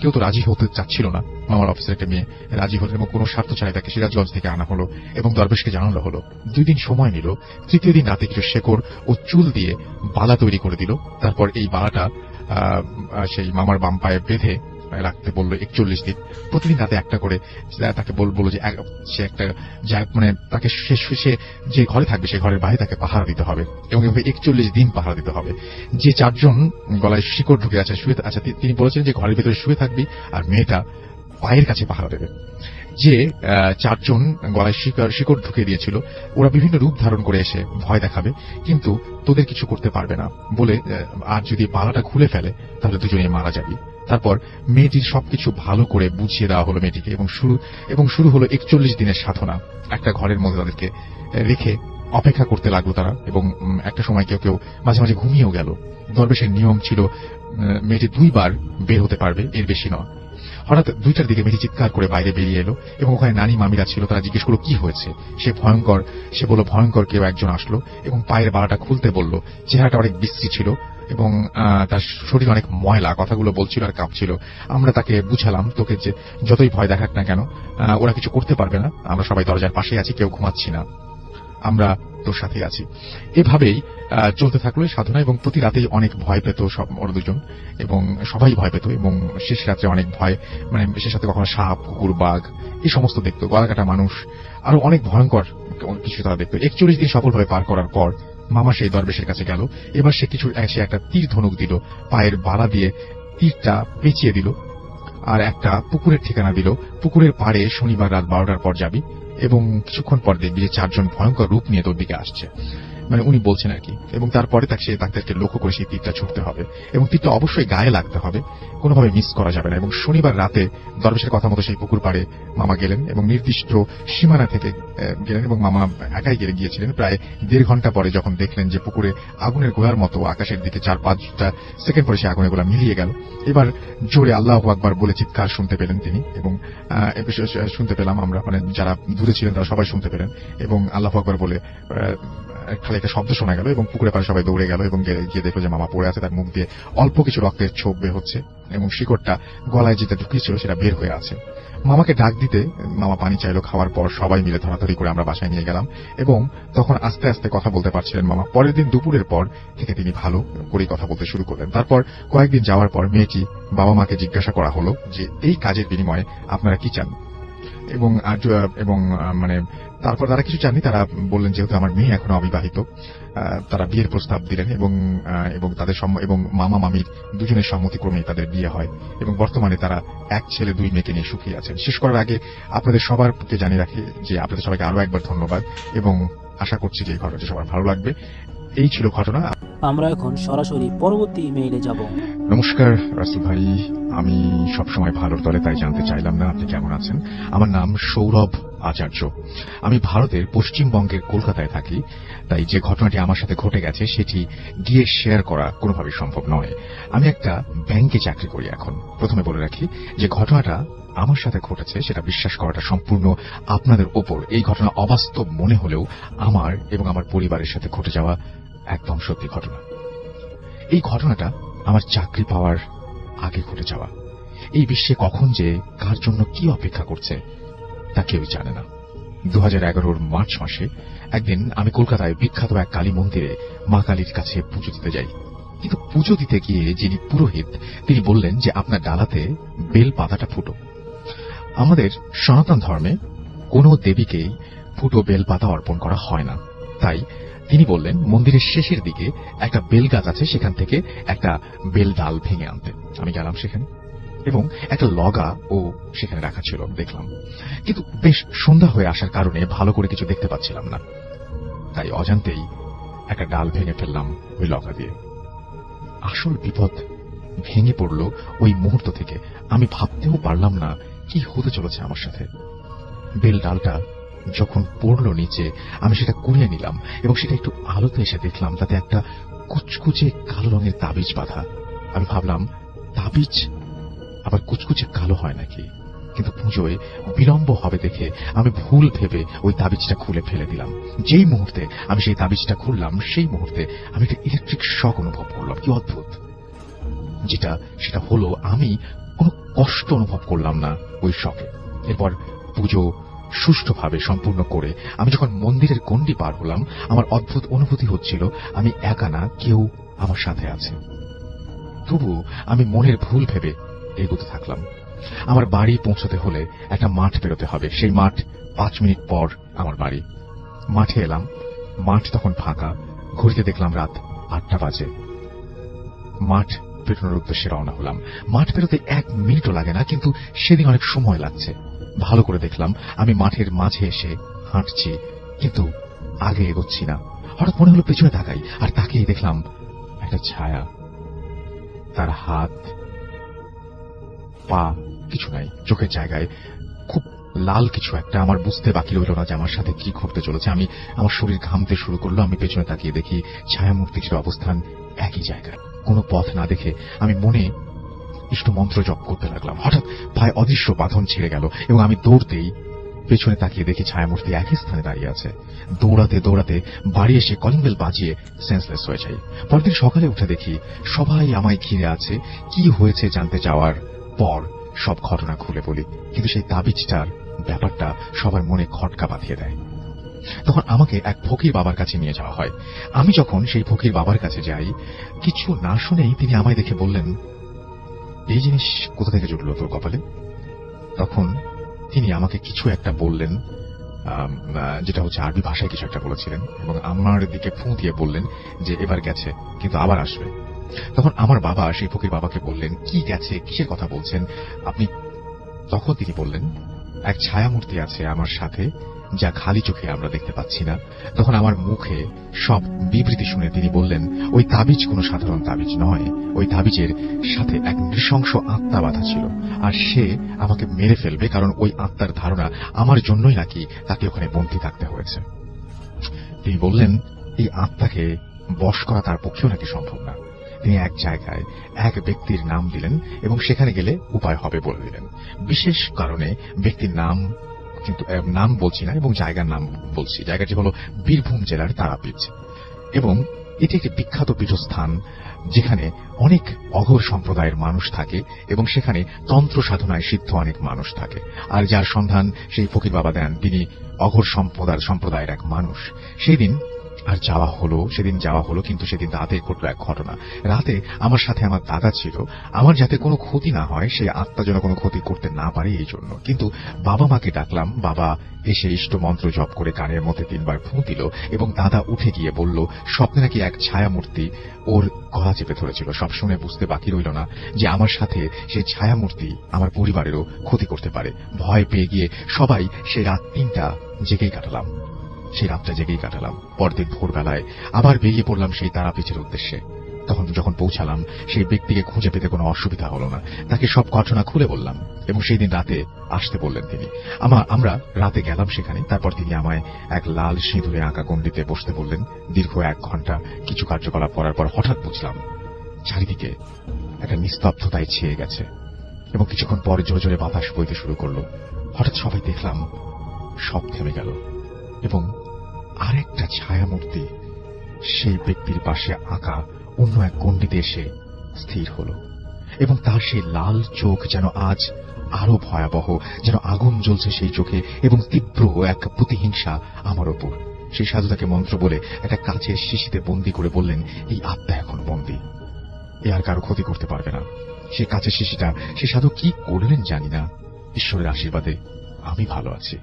কেউ তো রাজি হতে চাচ্ছিল না, মামার অফিসের একটা মেয়ে রাজি হলেন এবং কোনো স্বার্থ ছাড়াই তাকে সিরাজগঞ্জ থেকে আনা হলো এবং দরবেশকে জানানো হলো। 2 দিন সময় নিল। 3য় দিন রাতে কিছু শেকড় ও চুল দিয়ে বালা তৈরি করে দিল। তারপর এই বালাটা সেই মামার বাম পায়ে বেঁধে রাখতে বললো 41 দিন। প্রতিদিন রাতে একটা করে তাকে বললো যে সে একটা তাকে সে যে ঘরে থাকবে সেই ঘরের বাইরে তাকে পাহারা দিতে হবে এবং 41 দিন পাহারা দিতে হবে। যে 4 জন গলায় শিকড় ঢুকে আছে শুয়ে আছে, তিনি বলেছেন যে ঘরের ভেতরে শুয়ে থাকবি আর মেয়েটা পায়ের কাছে পাহারা দেবে। যে 4 জন গলায় শিকড় ঢুকে দিয়েছিল ওরা বিভিন্ন রূপ ধারণ করে এসে ভয় দেখাবে, কিন্তু তোদের কিছু করতে পারবে না বলে, আর যদি পালাটা খুলে ফেলে তাহলে দুজনেই মারা যাবি। তারপর মেয়েটির সবকিছু ভালো করে বুঝিয়ে দেওয়া হলো মেয়েটিকে, এবং শুরু হলো 41 দিনের সাধনা। একটা ঘরের মধ্যে তাদেরকে রেখে অপেক্ষা করতে লাগলো তারা, এবং একটা সময় কেউ কেউ মাঝে মাঝে ঘুমিয়েও গেল। দরবেশের নিয়ম ছিল মেয়েটি 2 বার বের হতে পারবে, এর বেশি নয়। হঠাৎ 2টার দিকে মেয়েটি চিৎকার করে বাইরে বেরিয়ে এলো, এবং ওখানে নানি মামিরা ছিল। তারা জিজ্ঞেস করলো কি হয়েছে। সে বলল ভয়ঙ্কর কেউ একজন আসলো এবং পায়ের বাড়াটা খুলতে বলল। চেহারাটা অনেক বিশ্রী ছিল এবং তার শরীর অনেক ময়লা, কথাগুলো বলছিল আর কাঁপছিল। আমরা তাকে বুঝালাম, তোকে যে যতই ভয় দেখাক না কেন ওরা কিছু করতে পারবে না, আমরা সবাই দরজার পাশে আছি, কেউ ঘুমাচ্ছি না, আমরা তোর সাথে আছি। এভাবেই চলতে থাকলো সাধনা, এবং প্রতি রাতেই অনেক ভয় পেত সব ওরা দুজন, এবং সবাই ভয় পেত। এবং শেষ রাত্রে অনেক ভয়, মানে শেষ রাতে কখনো সাপ, কুকুর, বাঘ এই সমস্ত দেখতো, গলাকাটা মানুষ, আরো অনেক ভয়ঙ্কর কিছু তারা দেখতো। 41 দিন সফলভাবে পার করার পর মামা সেই দরবেশের কাছে গেল। এবার সে একটা তীর ধনুক দিল, পায়ের বালা দিয়ে তীরটা পেঁচিয়ে দিল, আর একটা পুকুরের ঠিকানা দিল। পুকুরের পাড়ে শনিবার রাত 12টার পর যাবি, এবং কিছুক্ষণ পর দেখবি যে 4 জন ভয়ঙ্কর রূপ নিয়ে তোর দিকে আসছে, মানে উনি বলছেন আর কি। এবং তারপরে তাকে লক্ষ্য করে সেই তীরটা ছুটতে হবে, এবং তীরটা অবশ্যই গায়ে লাগতে হবে, কোনোভাবে মিস করা যাবে না। এবং শনিবার রাতে দরবেশের কথা মতো সেই পুকুর পাড়ে মামা গেলেন, এবং নির্দিষ্ট সীমানা থেকে গেলেন, এবং মামা একাই গিয়েছিলেন। প্রায় 1.5 ঘন্টা পরে যখন দেখলেন যে পুকুরে আগুনের গোলার মতো আকাশের দিকে 4-5টা সেকেন্ড পরে সেই আগুনের গোলা মিলিয়ে গেল, এবার জোরে আল্লাহু আকবার বলে চিৎকার শুনতে পেলেন তিনি, এবং শুনতে পেলাম আমরা, মানে যারা দূরে ছিলেন তারা সবাই শুনতে পেলেন। এবং আল্লাহু আকবার বলে খালি একটা শব্দ শোনা গেল, এবং পুকুরে পাড়ে সবাই দৌড়ে গেল, এবং গিয়ে দেখলো যে মামা পড়ে আছে, তার মুখ দিয়ে অল্প কিছু রক্তের ছোপ বের হচ্ছে, এবং শিকড়টা গলায় যেটা ঢুকিয়েছিল সেটা বের হয়ে আছে। মামাকে ডাক দিতে মামা পানি চাইলো। খাওয়ার পর সবাই মিলে ধরাধরি করে আমরা বাসায় নিয়ে গেলাম, এবং তখন আস্তে আস্তে কথা বলতে পারছিলেন মামা। পরের দিন দুপুরের পর থেকে তিনি ভালো করেই কথা বলতে শুরু করলেন। তারপর কয়েকদিন যাওয়ার পর মেয়েটি বাবা মাকে জিজ্ঞাসা করা হলো যে এই কাজের বিনিময়ে আপনারা কি চান, এবং মানে তারপর তারা কিছু চাননি। তারা বললেন যেহেতু আমার মেয়ে এখনো অবিবাহিত, তারা বিয়ের প্রস্তাব দিলেন, এবং তাদের এবং মামা মামির দুজনের সম্মতিক্রমেই তাদের বিয়ে হয়, এবং বর্তমানে তারা 1 ছেলে 2 মেয়েকে নিয়ে সুখী আছেন। শেষ করার আগে আপনাদের সবারকে জানিয়ে রাখি যে আপনাদের সবাইকে আরো একবার ধন্যবাদ, এবং আশা করছি যে এই ঘটনাটি সবার ভালো লাগবে। এই ছিল ঘটনা। আমরা এখন সরাসরি পরবর্তী ইমেইলে যাব। নমস্কার রাসেল ভাই, আমি সবসময় ভালোর দলে, তাই জানতে চাইলাম না আপনি কেমন আছেন। আমার নাম সৌরভ আচার্য, আমি ভারতের পশ্চিমবঙ্গের কলকাতায় থাকি। তাই যে ঘটনাটি আমার সাথে ঘটে গেছে সেটি গিয়ে শেয়ার করা কোনোভাবেই সম্ভব নয়। আমি একটা ব্যাংকে চাকরি করি এখন। প্রথমে বলে রাখি যে ঘটনাটা আমার সাথে ঘটেছে সেটা বিশ্বাস করাটা সম্পূর্ণ আপনাদের ওপর। এই ঘটনা অবাস্তব মনে হলেও আমার এবং আমার পরিবারের সাথে ঘটে যাওয়া একদম সত্যি ঘটনা। এই ঘটনাটা আমার চাকরি পাওয়ার আগে ঘটে যাওয়া। এই বিশ্বে কখন যে কার জন্য কি অপেক্ষা করছে তা কেউই জানে না। 2011 মার্চ মাসে একদিন আমি কলকাতায় বিখ্যাত এক কালী মন্দিরে মা কালীর কাছে পুজো দিতে যাই। কিন্তু পুজো দিতে গিয়ে যিনি পুরোহিত তিনি বললেন যে আপনার ডালাতে বেল পাতাটা ফুটো। আমাদের সনাতন ধর্মে কোনো দেবীকেই ফুটো বেল পাতা অর্পণ করা হয় না। তাই তিনি বললেন মন্দিরের শেষের দিকে একটা বেল গাছ আছে, সেখান থেকে একটা বেল ডাল ভেঙে আনতে। আমি গেলাম সেখানে, এবং একটা লগা ও সেখানে রাখা ছিল দেখলাম। কিন্তু বেশ সন্ধ্যা হয়ে আসার কারণে ভালো করে কিছু দেখতে পাচ্ছিলাম না, তাই অজান্তেই একটা ডাল ভেঙে ফেললাম ওই লগা দিয়ে। আসল বিপদ ভেঙে পড়ল ওই মুহূর্ত থেকে। আমি ভাবতেও পারলাম না কি হতে চলেছে আমার সাথে। বেল ডালটা যখন পড়ল নিচে আমি সেটা কুড়িয়ে নিলাম, এবং সেটা একটু আলোতে এসে দেখলাম তাতে একটা কুচকুচে কালো রঙের তাবিজ বাঁধা। আমি ভাবলাম তাবিজ আবার কুচকুচে কালো হয় নাকি, কিন্তু পুজোয় বিলম্ব হবে দেখে আমি ভুল ভেবে ওই তাবিজটা খুলে ফেলে দিলাম। যেই মুহূর্তে আমি সেই তাবিজটা খুললাম সেই মুহূর্তে আমি একটা ইলেকট্রিক শক অনুভব করলাম। কি অদ্ভুত! সেটা হলো আমি কোনো কষ্ট অনুভব করলাম না ওই শকে। এরপর পুজো সুষ্ঠুভাবে সম্পূর্ণ করে আমি যখন মন্দিরের গণ্ডি পার হলাম আমার অদ্ভুত অনুভূতি হচ্ছিল আমি একা না, কেউ আমার সাথে আছে। তবু আমি মনের ভুল ভেবে এগোতে থাকলাম। আমার বাড়ি পৌঁছতে হলে একটা মাঠ পেরোতে হবে, সেই মাঠ 5 মিনিট পর আমার বাড়ি। মাঠে এলাম, মাঠ তখন ফাঁকা। ঘড়িতে দেখলাম রাত 8টা বাজে। মাঠ পেরোনোর উদ্দেশ্যে রওনা হলাম। মাঠ পেরোতে 1 মিনিটও লাগে না, কিন্তু সেদিন অনেক সময় লাগছে। ভালো করে দেখলাম আমি মাঠের মাঝে এসে হাঁটছি, কিন্তু আগে এগোচ্ছি না। হঠাৎ মনে হলো পেছনে তাকাই, আর তাকিয়ে দেখলাম একটা ছায়া, তার হাত পা কিছু নাই, চোখের জায়গায় খুব লাল কিছু একটা। আমার বুঝতে বাকি রইল না যে আমার সাথে কি ঘটতে চলেছে। আমার শরীর ঘামতে শুরু করলো। আমি পেছনে তাকিয়ে দেখি ছায়ামূর্তিটির অবস্থান একই জায়গায়। কোনো পথ না দেখে আমি মনে ইষ্ট মন্ত্র জপ করতে লাগলাম। হঠাৎ পায়ে অদৃশ্য বাঁধন ছেড়ে গেল এবং আমি দৌড়তেই পেছনে তাকিয়ে দেখি ছায়ামূর্তি একই স্থানে দাঁড়িয়ে আছে। দৌড়াতে দৌড়াতে বাড়ি এসে কলিং বেল বাজিয়ে সেন্সলেস হয়ে যাই। পরদিন সকালে উঠে দেখি সবাই আমায় ঘিরে আছে। কি হয়েছে জানতে চাওয়ার পর সব ঘটনা খুলে বলি, কিন্তু সেই তাবিজটার ব্যাপারটা সবার মনে খটকা বাঁধিয়ে দেয়। তখন আমাকে এক ফকির বাবার কাছে নিয়ে যাওয়া হয়। আমি যখন সেই ফকির বাবার কাছে যাই, কিছু না শুনেই তিনি আমায় দেখে বললেন, এই জিনিস কোথা থেকে জুটলো তোর কপালে? তখন তিনি আমাকে কিছু একটা বললেন, যেটা হচ্ছে আরবি ভাষায় কিছু একটা বলেছিলেন, এবং আমার দিকে ফু দিয়ে বললেন যে এবার গেছে, কিন্তু আবার আসবে। তখন আমার বাবা সেই ফকির বাবাকে বললেন, কি গেছে, কিসের কথা বলছেন আপনি? তখন তিনি বললেন, এক ছায়ামূর্তি আছে আমার সাথে, যা খালি চোখে আমরা দেখতে পাচ্ছি না। তখন আমার মুখে সব বিবৃতি শুনে তিনি বললেন, ওই তাবিজ কোনো সাধারণ তাবিজ নয়, ওই তাবিজের সাথে এক নৃশংস আত্মা বাঁধা ছিল, আর সে আমাকে মেরে ফেলবে, কারণ ওই আত্মার ধারণা আমার জন্যই নাকি তাকে ওখানে বন্দী থাকতে হয়েছে। তিনি বললেন, এই আত্মাকে বশ করা তার পক্ষেও নাকি সম্ভব না। তিনি এক জায়গায় এক ব্যক্তির নাম দিলেন এবং সেখানে গেলে উপায় হবে বলে দিলেন। বিশেষ কারণে ব্যক্তির নাম, কিন্তু নাম বলছি না, এবং জায়গার নাম বলছি। জায়গাটি হল বীরভূম জেলার তারাপীঠ, এবং এটি একটি বিখ্যাত পীঠস্থান যেখানে অনেক অঘোর সম্প্রদায়ের মানুষ থাকে, এবং সেখানে তন্ত্র সাধনায় সিদ্ধ অনেক মানুষ থাকে। আর যার সন্ধান সেই ফকির বাবা দেন, তিনি অঘোর সম্প্রদায়ের এক মানুষ। সেদিন যাওয়া হলো, কিন্তু সেদিন রাতে ঘটল এক ঘটনা। রাতে আমার সাথে আমার দাদা ছিল। আমার যাতে কোনো ক্ষতি না হয়, সেই আত্মা যেন কোনো ক্ষতি করতে না পারে এই জন্য। কিন্তু বাবা মাকে ডাকলাম। বাবা এসে ইষ্ট মন্ত্র জপ করে কানের মধ্যে 3 বার ফু দিল, এবং দাদা উঠে গিয়ে বলল, স্বপ্নে নাকি এক ছায়ামূর্তি ওর গলা চেপে ধরেছিল। সব শুনে বুঝতে বাকি রইল না যে আমার সাথে সেই ছায়ামূর্তি আমার পরিবারেরও ক্ষতি করতে পারে। ভয় পেয়ে গিয়ে সবাই সেই রাত 3টা জেগেই কাটালাম। পরদিন ভোরবেলায় আবার বেরিয়ে পড়লাম সেই তারাপীঠের উদ্দেশ্যে। তখন যখন পৌঁছালাম, সেই ব্যক্তিকে খুঁজে পেতে কোনো অসুবিধা হলো না। তাকে সব ঘটনা খুলে বললাম, এবং সেই দিন রাতে আসতে বললেন তিনি। আমরা রাতে গেলাম সেখানে। তারপর তিনি আমায় এক লাল সিঁদুরে আঁকা গণ্ডিতে বসতে বললেন। দীর্ঘ 1 ঘন্টা কিছু কার্যকলাপ করার পর হঠাৎ বুঝলাম চারিদিকে একটা নিস্তব্ধতায় ছেয়ে গেছে, এবং কিছুক্ষণ পর জোরে জোরে বাতাস বইতে শুরু করলো। হঠাৎ সবাই দেখলাম সব থেমে গেল, এবং আরেকটা ছায়ামূর্তি সেই ব্যক্তির পাশে আঁকা অন্য এক গণ্ডিতে এসে স্থির হল, এবং তার সেই লাল চোখ যেন আজ আরো ভয়াবহ, যেন আগুন জ্বলছে সেই চোখে, এবং তীব্র এক প্রতিহিংসা আমার ওপর। সেই সাধু তাকে মন্ত্র বলে একটা কাচের শিশিতে বন্দী করে বললেন, এই আত্মা এখন বন্দী, এ আর কারো ক্ষতি করতে পারবে না। সেই কাচের শিশিটা সে সাধু কি করলেন জানি না। ঈশ্বরের আশীর্বাদে আমি ভালো আছি।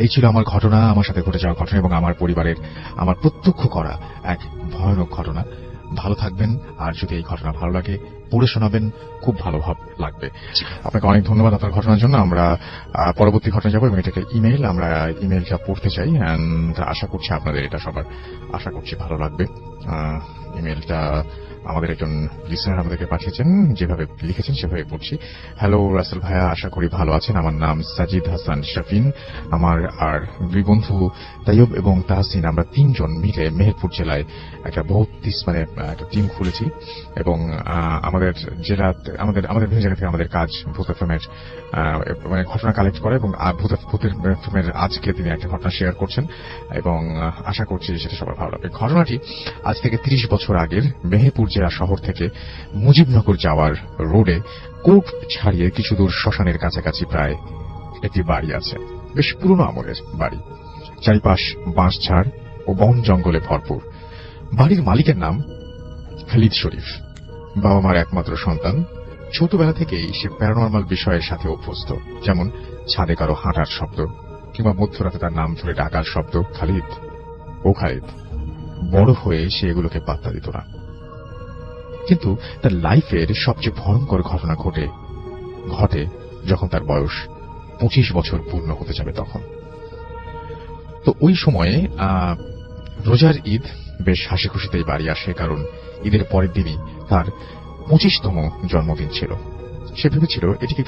এই ছিল আমার ঘটনা, আমার সাথে ঘটে যাওয়া ঘটনা, এবং আমার পরিবারের আমার প্রত্যক্ষ করা এক ভয়ানক ঘটনা। ভালো থাকবেন, আর যদি এই ঘটনা ভালো লাগে পড়ে শোনাবেন, খুব ভালো লাগবে। আপনাকে অনেক ধন্যবাদ আপনার ঘটনার জন্য। আমরা পরবর্তী ঘটনা যাবো, এবং এটাকে আমরা ইমেইলটা পড়তে চাই, এন্ড আশা করছি আপনাদের এটা সবার ভালো লাগবে। ইমেইলটা আমাদের একজন লিসেনার আমাদেরকে পাঠিয়েছেন, যেভাবে লিখেছেন সেভাবে পড়ছি। হ্যালো রাসেল ভাইয়া, আশা করি ভালো আছেন। আমার নাম সাজিদ হাসান শাফিন। আমার আর 2 বন্ধু তাইয়ব এবং তাহসিন, আমরা 3 জন মিলে মেহেরপুর জেলায় একটা একটা টিম খুলেছি, এবং আমাদের আমাদের বিভিন্ন জায়গা থেকে আমাদের কাজ ভূত এফএমের ঘটনা কালেক্ট করা, এবং ভূত এফএমের আজকে তিনি একটা ঘটনা শেয়ার করছেন, এবং আশা করছি সেটা সবার ভালো লাগবে। ঘটনাটি আজ থেকে 30 বছর আগের। মেহেরপুর জেলা শহর থেকে মুজিবনগর যাওয়ার রোডে কোর্ট ছাড়িয়ে কিছু দূর শ্মশানের কাছাকাছি প্রায় একটি বাড়ি আছে। বেশ পুরনো আমলের বাড়ি, চারিপাশ বাঁশঝাড় ও বন জঙ্গলে ভরপুর। বাড়ির মালিকের নাম খালিদ শরীফ। বাবা মার একমাত্র সন্তান। ছোটবেলা থেকেই সে প্যারানরমাল বিষয়ের সাথে অভ্যস্ত, যেমন ছাদে কারো হাঁটার শব্দ, কিংবা মধ্যরাতে তার নাম ধরে ডাকার শব্দ, খালিদ, ও খালিদ। বড় হয়ে সে এগুলোকে পাত্তা দিত না, কিন্তু তার লাইফের সবচেয়ে ভয়ঙ্কর ঘটনা ঘটে যখন তার বয়স 25 বছর পূর্ণ হতে যাবে তখন। তো ওই সময়ে রোজার ঈদ বেশ হাসি খুশিতেই বাড়ি আসে, কারণ ঈদের পরের দিনই তার 25তম জন্মদিন ছিল। সে ভেবেছিল এটাকে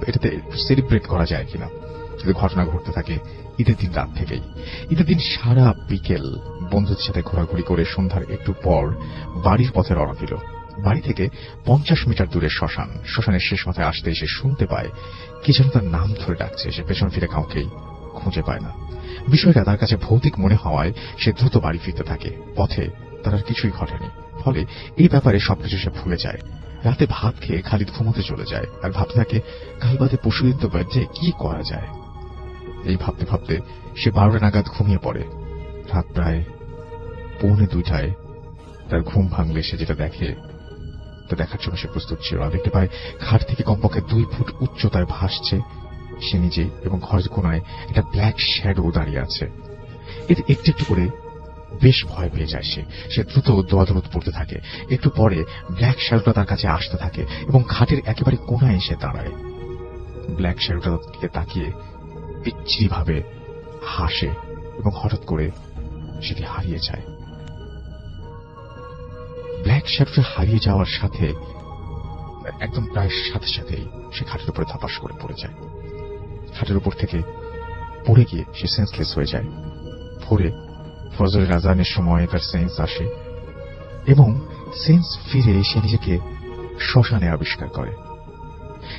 এটাতে সেলিব্রেট করা যায় কিনা। কিন্তু ঘটনা ঘটতে থাকে ঈদের দিন রাত থেকেই। ঈদের দিন সারা বিকেল বন্ধুদের সাথে ঘোরাঘুরি করে সন্ধ্যার একটু পর বাড়ির পথে রওনা দিল। বাড়ি থেকে 50 মিটার দূরে শ্মশানের শেষ মাথায় আসতে এসে শুনতে পায় কে যেন তার নাম ধরে ডাকছে। সে পেছন ফিরে কাউকেই খুঁজে পায় না। বিষয়টা তার কাছে ভৌতিক মনে হওয়ায় সে দ্রুত বাড়ি ফিরতে থাকে। পথে তার আর কিছুই ঘটেনি, ফলে এই ব্যাপারে সবকিছু সে ভুলে যায়। রাতে ভাত খেয়ে খালিদ ঘুমোতে চলে যায় আর ভাবতে থাকে কাল বাদে পরশুদিন তো বাড়ছে, কি করা যায়। এই ভাবতে ভাবতে সে 12টা নাগাদ ঘুমিয়ে পড়ে। রাত প্রায় 1:45 তার ঘুম ভাঙলে সে যেটা দেখে তা দেখার জন্য সে প্রস্তুত ছিল না। দেখতে পায় খাট থেকে কমপক্ষে 2 ফুট উচ্চতায় ভাসছে সে নিজে, এবং ঘরের কোনায় একটা ব্ল্যাক শ্যাডো দাঁড়িয়ে আছে। এতে একটু একটু করে বেশ ভয় পেয়ে যায় সে দ্রুত দোয়াদরদ পড়তে থাকে। একটু পরে ব্ল্যাক শ্যাডোটা তার কাছে আসতে থাকে এবং খাটের একেবারে কোনায় এসে দাঁড়ায়। ব্ল্যাক শ্যাডোটার দিকে তাকিয়ে বিচ্ছিরি ভাবে হাসে এবং হঠাৎ করে সেটি হারিয়ে যায়। ব্ল্যাক শ্যাডোটা হারিয়ে যাওয়ার সাথে একদম প্রায় সাথে সাথেই সে খাটের উপরে ধপাস করে পড়ে যায়। খাটের উপর থেকে পড়ে গিয়ে সে সেন্সলেস হয়ে যায়। ভোরে ফজরের আজানের সময় তার সেন্স আসে এবং সেন্স ফিরে সে নিজেকে শ্মশানে আবিষ্কার করে।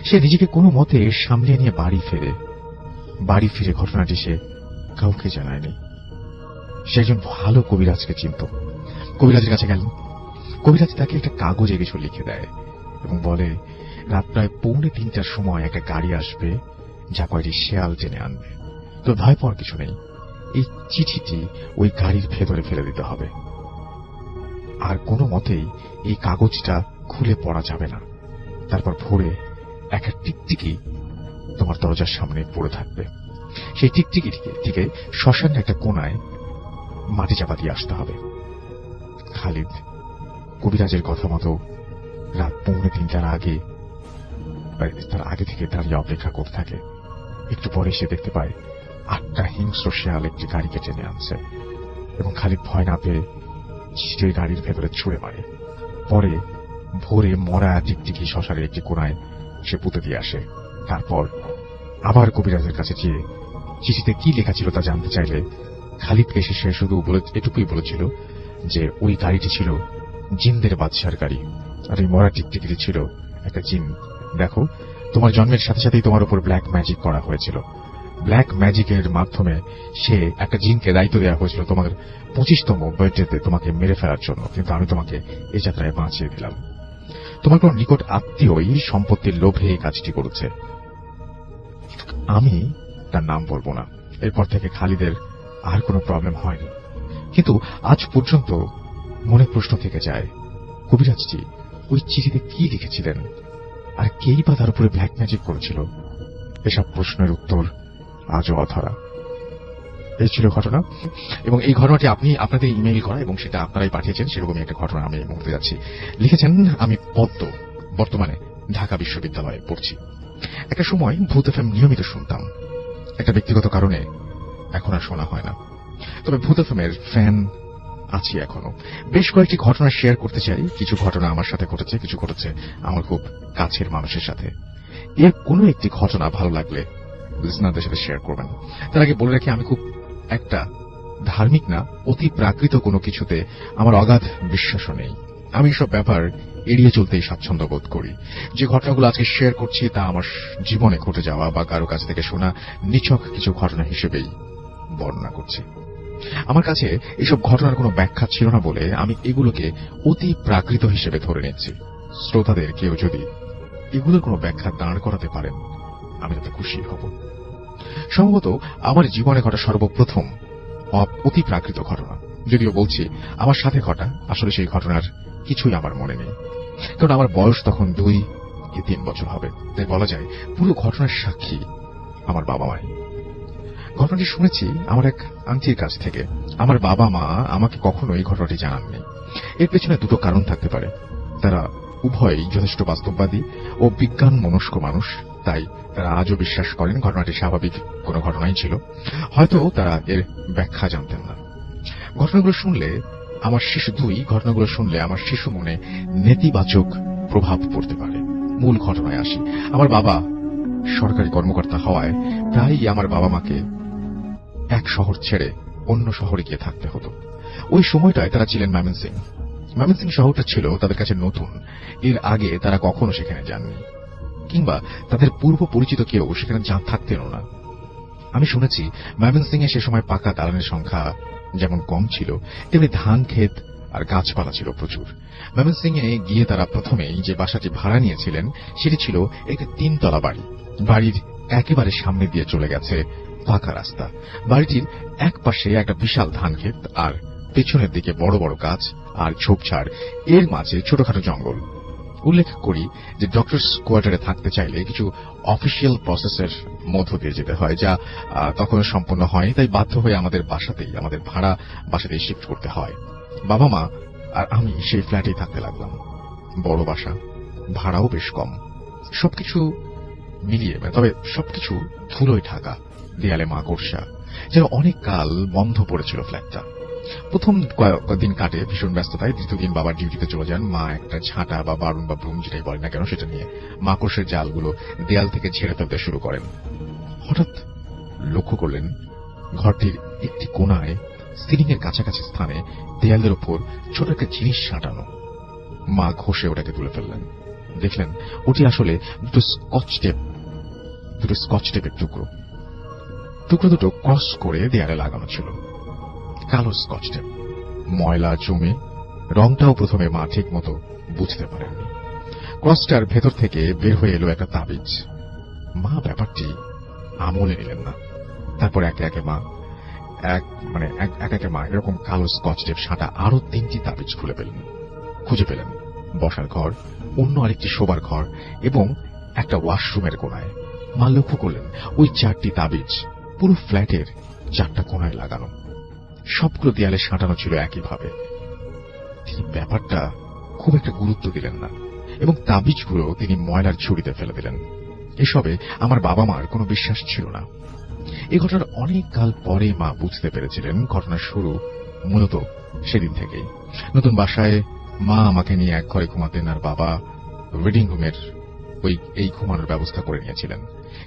সে নিজেকে কোনো মতে সামলে নিয়ে বাড়ি ফিরে ঘটনাটি সে কাউকে জানায়নি। সে একজন ভালো কবিরাজকে চিনত। কবিরাজের কাছে গেল। কবিরাজ তাকে একটা কাগজে কিছু লিখে দেয় এবং বলে রাত প্রায় 2:45টার সময় একটা গাড়ি আসবে যা কয়টি শেয়াল টেনে আনবে। তো ভয় পাওয়ার কিছু নেই, এই চিঠিটি ওই গাড়ির ভেতরে ফেলে দিতে হবে, আর কোনো মতেই এই কাগজটা খুলে পড়া যাবে না। তারপর ভোরে একটা টিকটিকি তোমার দরজার সামনে পড়ে থাকবে। সেই টিকটিকিটিকে শ্মশানের একটা কোনায় মাটি চাপা দিয়ে আসতে হবে। খালিদ কবিরাজের কথা মতো রাত 2:45টার আগে থেকে দাঁড়িয়ে অপেক্ষা করতে থাকে। একটু পরে সে দেখতে পায় 8টা হিংস্র শেয়াল একটি গাড়িকে টেনে আনছে এবং খালিদ ভয় না পেয়ে চিঠির গাড়ির ভেতরে ছুঁড়ে মারে। পরে ভোরে মরা টিকটিকি শ্মশানের একটি কোনায় সে পুঁতে দিয়ে আসে। তারপর আবার কবিরাজের কাছে গিয়ে চিঠিতে কি লেখা ছিল তা জানতে চাইলে খালিদকে সে শুধু এটুকুই বলেছিল যে ওই গাড়িটি ছিল জিনদের বাদশার গাড়ি, আর এই মরা টিকটিকিটি ছিল একটা জিন। দেখো, তোমার জন্মের সাথে সাথেই তোমার উপর ব্ল্যাক ম্যাজিক করা হয়েছিল। ব্ল্যাক ম্যাজিকের মাধ্যমে সে একটা জিনকে দায়িত্ব দেওয়া হয়েছিল তোমার 25তম বার্থডেতে তোমাকে মেরে ফেলার জন্য, কিন্তু আমি তোমাকে এই যাত্রায় বাঁচিয়ে দিলাম। তোমার কোন নিকট আত্মীয়ই সম্পত্তির লোভে এই কাজটি করেছে। আমি তার নাম বলবো না। এরপর থেকে খালিদের আর কোনো প্রবলেম হয়নি, কিন্তু আজ পর্যন্ত মনে প্রশ্ন থেকে যায় কবিরাজজি ওই চিঠিতে কি লিখেছিলেন, আর কেই বা তার উপরে ব্ল্যাক ম্যাজিক করেছিল। এসব প্রশ্নের উত্তর আজও অধরা। এই ছিল ঘটনা, এবং এই ঘটনাটি আপনি আপনাদের ইমেইল করা এবং সেটা আপনারাই পাঠিয়েছেন, সেরকমই একটা ঘটনা আমি এই মুহূর্তে যাচ্ছি। লিখেছেন আমি পদ্ম, বর্তমানে ঢাকা বিশ্ববিদ্যালয়ে পড়ছি। একটা সময় ভূত এফএম নিয়মিত শুনতাম, একটা ব্যক্তিগত কারণে এখন আর শোনা হয় না। তবে ভূত এফএম এর ফ্যান আছি এখনো। বেশ কয়েকটি ঘটনা শেয়ার করতে চাই। কিছু ঘটনা আমার সাথে ঘটেছে, কিছু ঘটেছে আমার খুব কাছের মানুষের সাথে। এর কোনো একটি ঘটনা ভালো লাগলে লিসনারদের সাথে শেয়ার করবেন। তার আগে বলে রাখি আমি খুব একটা ধার্মিক না, অতি প্রাকৃত কোনো কিছুতে আমার অগাধ বিশ্বাসও নেই। আমি এসব ব্যাপার এড়িয়ে চলতেই স্বাচ্ছন্দ্য বোধ করি। যে ঘটনাগুলো আজকে শেয়ার করছি তা আমার জীবনে ঘটে যাওয়া বা কারো কাছ থেকে শোনা নিছক কিছু ঘটনা হিসেবেই বর্ণনা করছি। আমার কাছে এসব ঘটনার কোনো ব্যাখ্যা ছিল না বলে আমি এগুলোকে অতি প্রাকৃত হিসেবে ধরে নিচ্ছি। শ্রোতাদের কেউ যদি এগুলোর কোনো ব্যাখ্যা দাঁড় করাতে পারেন আমি তাতে খুশি হব। সম্ভবত আমার জীবনে ঘটা সর্বপ্রথম অতি প্রাকৃত ঘটনা, যদিও বলছি আমার সাথে ঘটা, আসলে সেই ঘটনার কিছুই আমার মনে নেই, কারণ আমার বয়স তখন 2-3 বছর হবে। তাই বলা যায় পুরো ঘটনার সাক্ষী আমার বাবা মাই। ঘটনাটি শুনেছি আমার এক আন্টির কাছ থেকে। আমার বাবা মা আমাকে কখনো এই ঘটনাটি জানাননি। এর পেছনে দুটো কারণ থাকতে পারে। তারা উভয়ই যথেষ্ট বাস্তববাদী ও বিজ্ঞান মনস্ক মানুষ, তাই তারা আজও বিশ্বাস করেন ঘটনাটি স্বাভাবিক কোনো ঘটনাই ছিল। হয়তো তারা এর ব্যাখ্যা জানতেন না। ঘটনাগুলো শুনলে আমার শিশু মনে নেতিবাচক প্রভাব পড়তে পারে। মূল ঘটনায় আসি। আমার বাবা সরকারি কর্মকর্তা হওয়ায় প্রায়ই আমার বাবা মাকে এক শহর ছেড়ে অন্য শহরে গিয়ে থাকতে হতো। ওই সময়টায় তারা ছিলেন ময়মনসিংহ। ময়মনসিংহ শহরটা ছিল তাদের কাছে নতুন, এর আগে তারা কখনো সেখানে যাননি, কিংবা তাদের পূর্ব পরিচিত কেউ সেখানে থাকতেনও না। আমি শুনেছি ময়মনসিংহে সে সময় পাকা দালানের সংখ্যা যেমন কম ছিল, তেমনি ধান ক্ষেত আর গাছপালা ছিল প্রচুর। ময়মনসিংহে গিয়ে তারা প্রথমেই যে বাসাটি ভাড়া নিয়েছিলেন সেটি ছিল একটি 3 তলা বাড়ি। বাড়ির একেবারে সামনে দিয়ে চলে গেছে পাকা রাস্তা। বাড়িটির এক পাশে একটা বিশাল ধান ক্ষেত, আর পেছনের দিকে বড় বড় গাছ আর ঝোপঝাড়, এর মাঝে ছোটখাটো জঙ্গল। উল্লেখ করি যে ডক্টরস কোয়ার্টারে থাকতে চাইলে কিছু অফিসিয়াল প্রসেসের মধ্য দিয়ে যেতে হয়, যা তখনও সম্পন্ন হয়নি। তাই বাধ্য হয়ে আমাদের ভাড়া বাসাতেই শিফট করতে হয়। বাবা মা আর আমি সেই ফ্ল্যাটেই থাকতে লাগলাম। বড় বাসা, ভাড়াও বেশ কম, সবকিছু মিলিয়ে, তবে সবকিছু ধুলোয় ঢাকা, দেয়ালে মাকড়সা, যেন অনেক কাল বন্ধ পড়েছিল ফ্ল্যাটটা। প্রথম কয়েকদিন কাটে ভীষণ ব্যস্ততায়। দ্বিতীয় দিন বাবার ডিউটিতে চলে যান। মা একটা ঝাঁটা বা বারুন বা ব্রুম যেটাই বলেন না কেন সেটা নিয়ে মাকড়সের জালগুলো দেয়াল থেকে ঝেড়ে ফেলতে শুরু করেন। হঠাৎ লক্ষ্য করলেন ঘরটির একটি কোণায় সিলিং এর কাছাকাছি স্থানে দেয়ালের উপর ছোট একটা জিনিস সাঁটানো। মা ঘষে ওটাকে তুলে ফেললেন। দেখলেন ওটি আসলে দুটো স্কচ টেপের টুকরো দুটো ক্রস করে দেয়ালে লাগানো ছিল। কালো স্কচ টেপ, ময়লা জমে রংটাও প্রথমে মা ঠিক মতো বুঝতে পারেননি। ক্রসটার ভেতর থেকে বের হয়ে এলো একটা তাবিজ। মা ব্যাপারটি আমলে নিলেন না। তারপর একে একে মা এরকম কালো স্কচ টেপ সাঁটা আরো 3টি তাবিজ খুঁজে পেলেন। বসার ঘর, অন্য আরেকটি শোবার ঘর এবং একটা ওয়াশরুমের কোণায়। মা লক্ষ্য করলেন ওই 4টি তাবিজ পুরো ফ্ল্যাটের 4টা কোণায় লাগানো, সবগুলো দেয়ালে সাঁটানো ছিল একইভাবে। তিনি ব্যাপারটা খুব একটা গুরুত্ব দিলেন না এবং তাবিজগুলো তিনি ময়লার ঝুড়িতে ফেলে দিলেন। এসবে আমার বাবা মার কোনো বিশ্বাস ছিল না। এই ঘটনার অনেক কাল পরে মা বুঝতে পেরেছিলেন ঘটনার শুরু মূলত সেদিন থেকেই। নতুন বাসায় মা আমাকে নিয়ে এক ঘরে ঘুমাতেন, আর বাবা রিডিং রুমের এই ঘুমানোর ব্যবস্থা করে নিয়েছিলেন।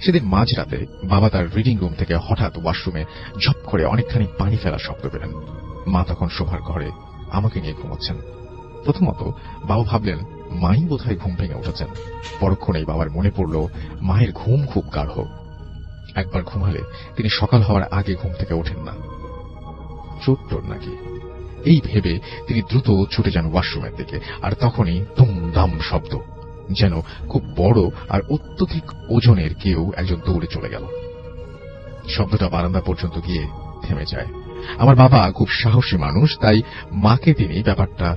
সেদিন মাঝরাতে বাবা তার রিডিং রুম থেকে হঠাৎ ওয়াশরুমে ঝপ করে অনেকখানি পানি ফেলার শব্দ পেলেন। মা তখন শোবার ঘরে আমাকে নিয়ে ঘুমাচ্ছেন। প্রথমত বাবা ভাবলেন মাই বোধহয় ঘুম ভেঙে উঠেছেন। পরক্ষণেই বাবার মনে পড়ল মায়ের ঘুম খুব গাঢ়। একবার ঘুমালে তিনি সকাল হওয়ার আগে ঘুম থেকে ওঠেন না। চোট নাকি, এই ভেবে তিনি দ্রুত ছুটে যান ওয়াশরুমের দিকে। আর তখনই দুমদাম শব্দ, যেন খুব বড় আর অত্যধিক ওজনের কেউ একজন দৌড়ে চলে গেল। শব্দটা বারান্দা পর্যন্ত গিয়ে থেমে যায়। আমার বাবা খুব সাহসী মানুষ, তাই মাকে তিনি ব্যাপারটা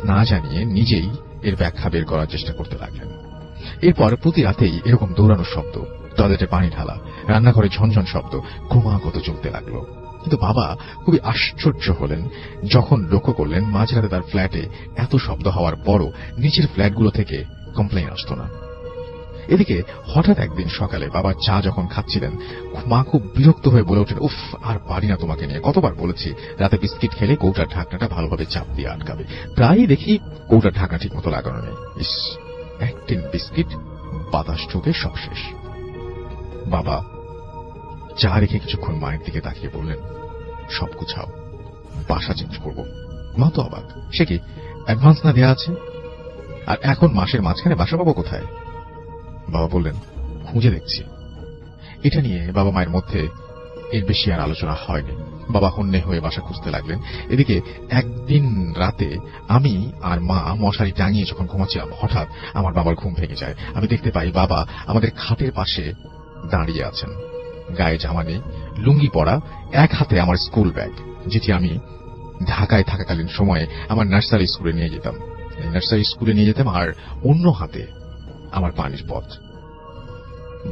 না জানিয়ে নিজেই এর ব্যাখ্যা বের করার চেষ্টা করতে লাগলেন। এরপর প্রতি রাতেই এরকম দৌড়ানোর শব্দ, টয়লেটে পানি ঢালা, রান্নাঘরে ঝনঝন শব্দ ক্রমাগত চলতে লাগলো। কিন্তু বাবা খুবই আশ্চর্য হলেন যখন লক্ষ্য করলেন মাঝরাতে তার ফ্ল্যাটে এত শব্দ হওয়ার পরও নিচের ফ্ল্যাটগুলো থেকে কমপ্লেইন আসত না। এদিকে হঠাৎ একদিন সকালে বাবা চা যখন খাচ্ছিলেন, মা খুব বিরক্ত হয়ে বলে ওঠেন, উফ, আর পারি না তোমাকে নিয়ে, কতবার বলেছি রাতে বিস্কিট খেলে কৌটার ঢাকনাটা ভালোভাবে চাপ দিয়ে আটকাবে। প্রায়ই দেখি কৌটার ঢাকনা ঠিক মতো লাগানো নেই। ইস, 1 টিন বিস্কিট বাতাস ঢুকে সব শেষ। বাবা চা রেখে কিছুক্ষণ মায়ের দিকে তাকিয়ে বললেন, সব গুছাও, বাসা চেঞ্জ করব। মা তো অবাক, সে কি অ্যাডভান্স না দেয়া আছে? আর এখন মাসের মাঝখানে বাসা পাবো কোথায়? বাবা বললেন, খুঁজে দেখছি। এটা নিয়ে বাবা মায়ের মধ্যে এর বেশি আর আলোচনা হয়নি। বাবা হন্যে হয়ে বাসা খুঁজতে লাগলেন। এদিকে একদিন রাতে আমি আর মা মশারি টাঙিয়ে যখন ঘুমাচ্ছিলাম, হঠাৎ আমার বাবার ঘুম ভেঙে যায়। আমি দেখতে পাই বাবা আমাদের খাটের পাশে দাঁড়িয়ে আছেন, গায়ে জামা নেই, লুঙ্গি পরা, এক হাতে আমার স্কুল ব্যাগ, যেটি আমি ঢাকায় থাকাকালীন সময়ে আমার নার্সারি স্কুলে নিয়ে যেতাম, আর অন্য হাতে আমার পানির পথ।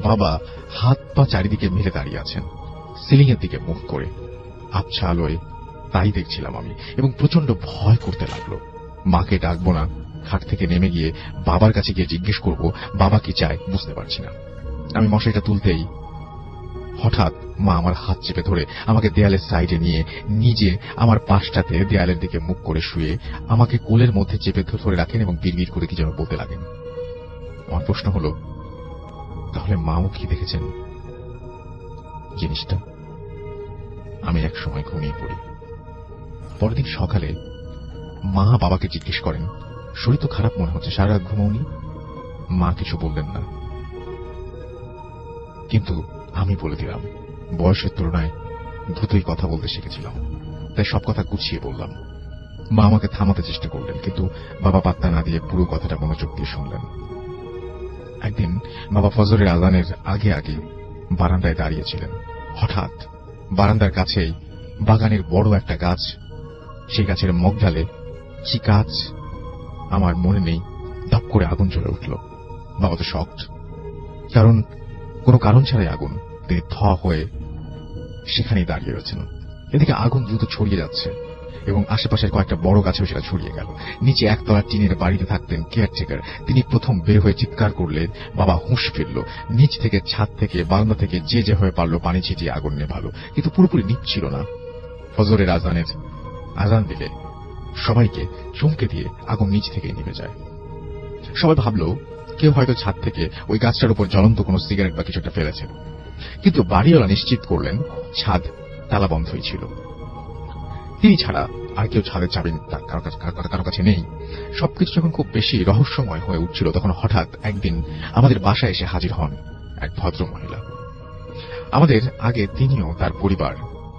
বাবা হাত পা চারিদিকে মেলে দাঁড়িয়ে আছেন, সিলিং এর দিকে মুখ করে। আবছা আলোয় তাই দেখছিলাম আমি, এবং প্রচন্ড ভয় করতে লাগলো। মাকে ডাকবো না, খাট থেকে নেমে গিয়ে বাবার কাছে গিয়ে জিজ্ঞেস করব বাবা কি চায়, বুঝতে পারছি না। আমি মশারিটা তুলতেই হঠাৎ মা আমার হাত চেপে ধরে আমাকে দেয়ালের সাইডে নিয়ে নিজে আমার পাশটাতে দেয়ালের দিকে মুখ করে শুয়ে আমাকে কোলের মধ্যে চেপে ধরে রাখেন এবং বিড়বিড় করে কি যেন বলতে লাগেন। আমার প্রশ্ন হলো, তাহলে মাও কি দেখেছেন জিনিসটা? আমি এক সময় ঘুমিয়ে পড়ি। পরের দিন সকালে মা বাবাকে জিজ্ঞেস করেন, শরীর তো খারাপ মনে হচ্ছে, সারা রাত ঘুমোনি? মা কিছু বললেন না, কিন্তু আমি বলে দিলাম। বয়সের তুলনায় দ্রুতই কথা বলতে শিখেছিলাম, তাই সব কথা গুছিয়ে বললাম। মা আমাকে থামাতে চেষ্টা করলেন, কিন্তু বাবা পাত্তা না দিয়ে পুরো কথাটা মনোযোগ দিয়ে শুনলেন। একদিন বাবা ফজরের আজানের আগে আগে বারান্দায় দাঁড়িয়েছিলেন। হঠাৎ বারান্দার কাছেই বাগানের বড় একটা গাছ, সেই গাছের মগডালে কি গাছ আমার মনে নেই, ধপ করে আগুন জ্বলে উঠল। বাবা তো শকড, কারণ কোনো কারণ ছাড়াই আগুন। তিনি থ হয়ে সেখানেই দাঁড়িয়ে রয়েছেন। এদিকে আগুন দ্রুত ছড়িয়ে যাচ্ছে এবং আশেপাশের কয়েকটা বড় গাছেও সেটা ছড়িয়ে গেল। নিচে একতলা টিনের বাড়িতে থাকতেন কেয়ারটেকার। তিনি প্রথম বের হয়ে চিৎকার করলেন। বাবা হুঁশ ফিরল। নিচ থেকে, ছাদ থেকে, বারান্দা থেকে যে যে হয়ে পারল পানি ছিটিয়ে আগুন নেভালো, কিন্তু পুরোপুরি নিচ্ছিল না। ফজরের আজান দিলে সবাইকে চমকে দিয়ে আগুন নিচ থেকে নিভে যায়। সবাই ভাবল কেউ হয়তো ছাদ থেকে ওই গাছটার উপর জ্বলন্ত কোনো সিগারেট বা কিছু একটা ফেলেছে, কিন্তু বাড়িওয়ালা নিশ্চিত করলেন ছাদ তালাবন্ধই ছিল। তিনি ছাড়া আর কেউ ছাদের চাবি কারো কাছে নেই। সবকিছু যখন খুব বেশি রহস্যময় হয়ে উঠছিল, তখন হঠাৎ একদিন আমাদের বাসায় এসে হাজির হন এক ভদ্র মহিলা। আমাদের আগে তিনিও তার পরিবার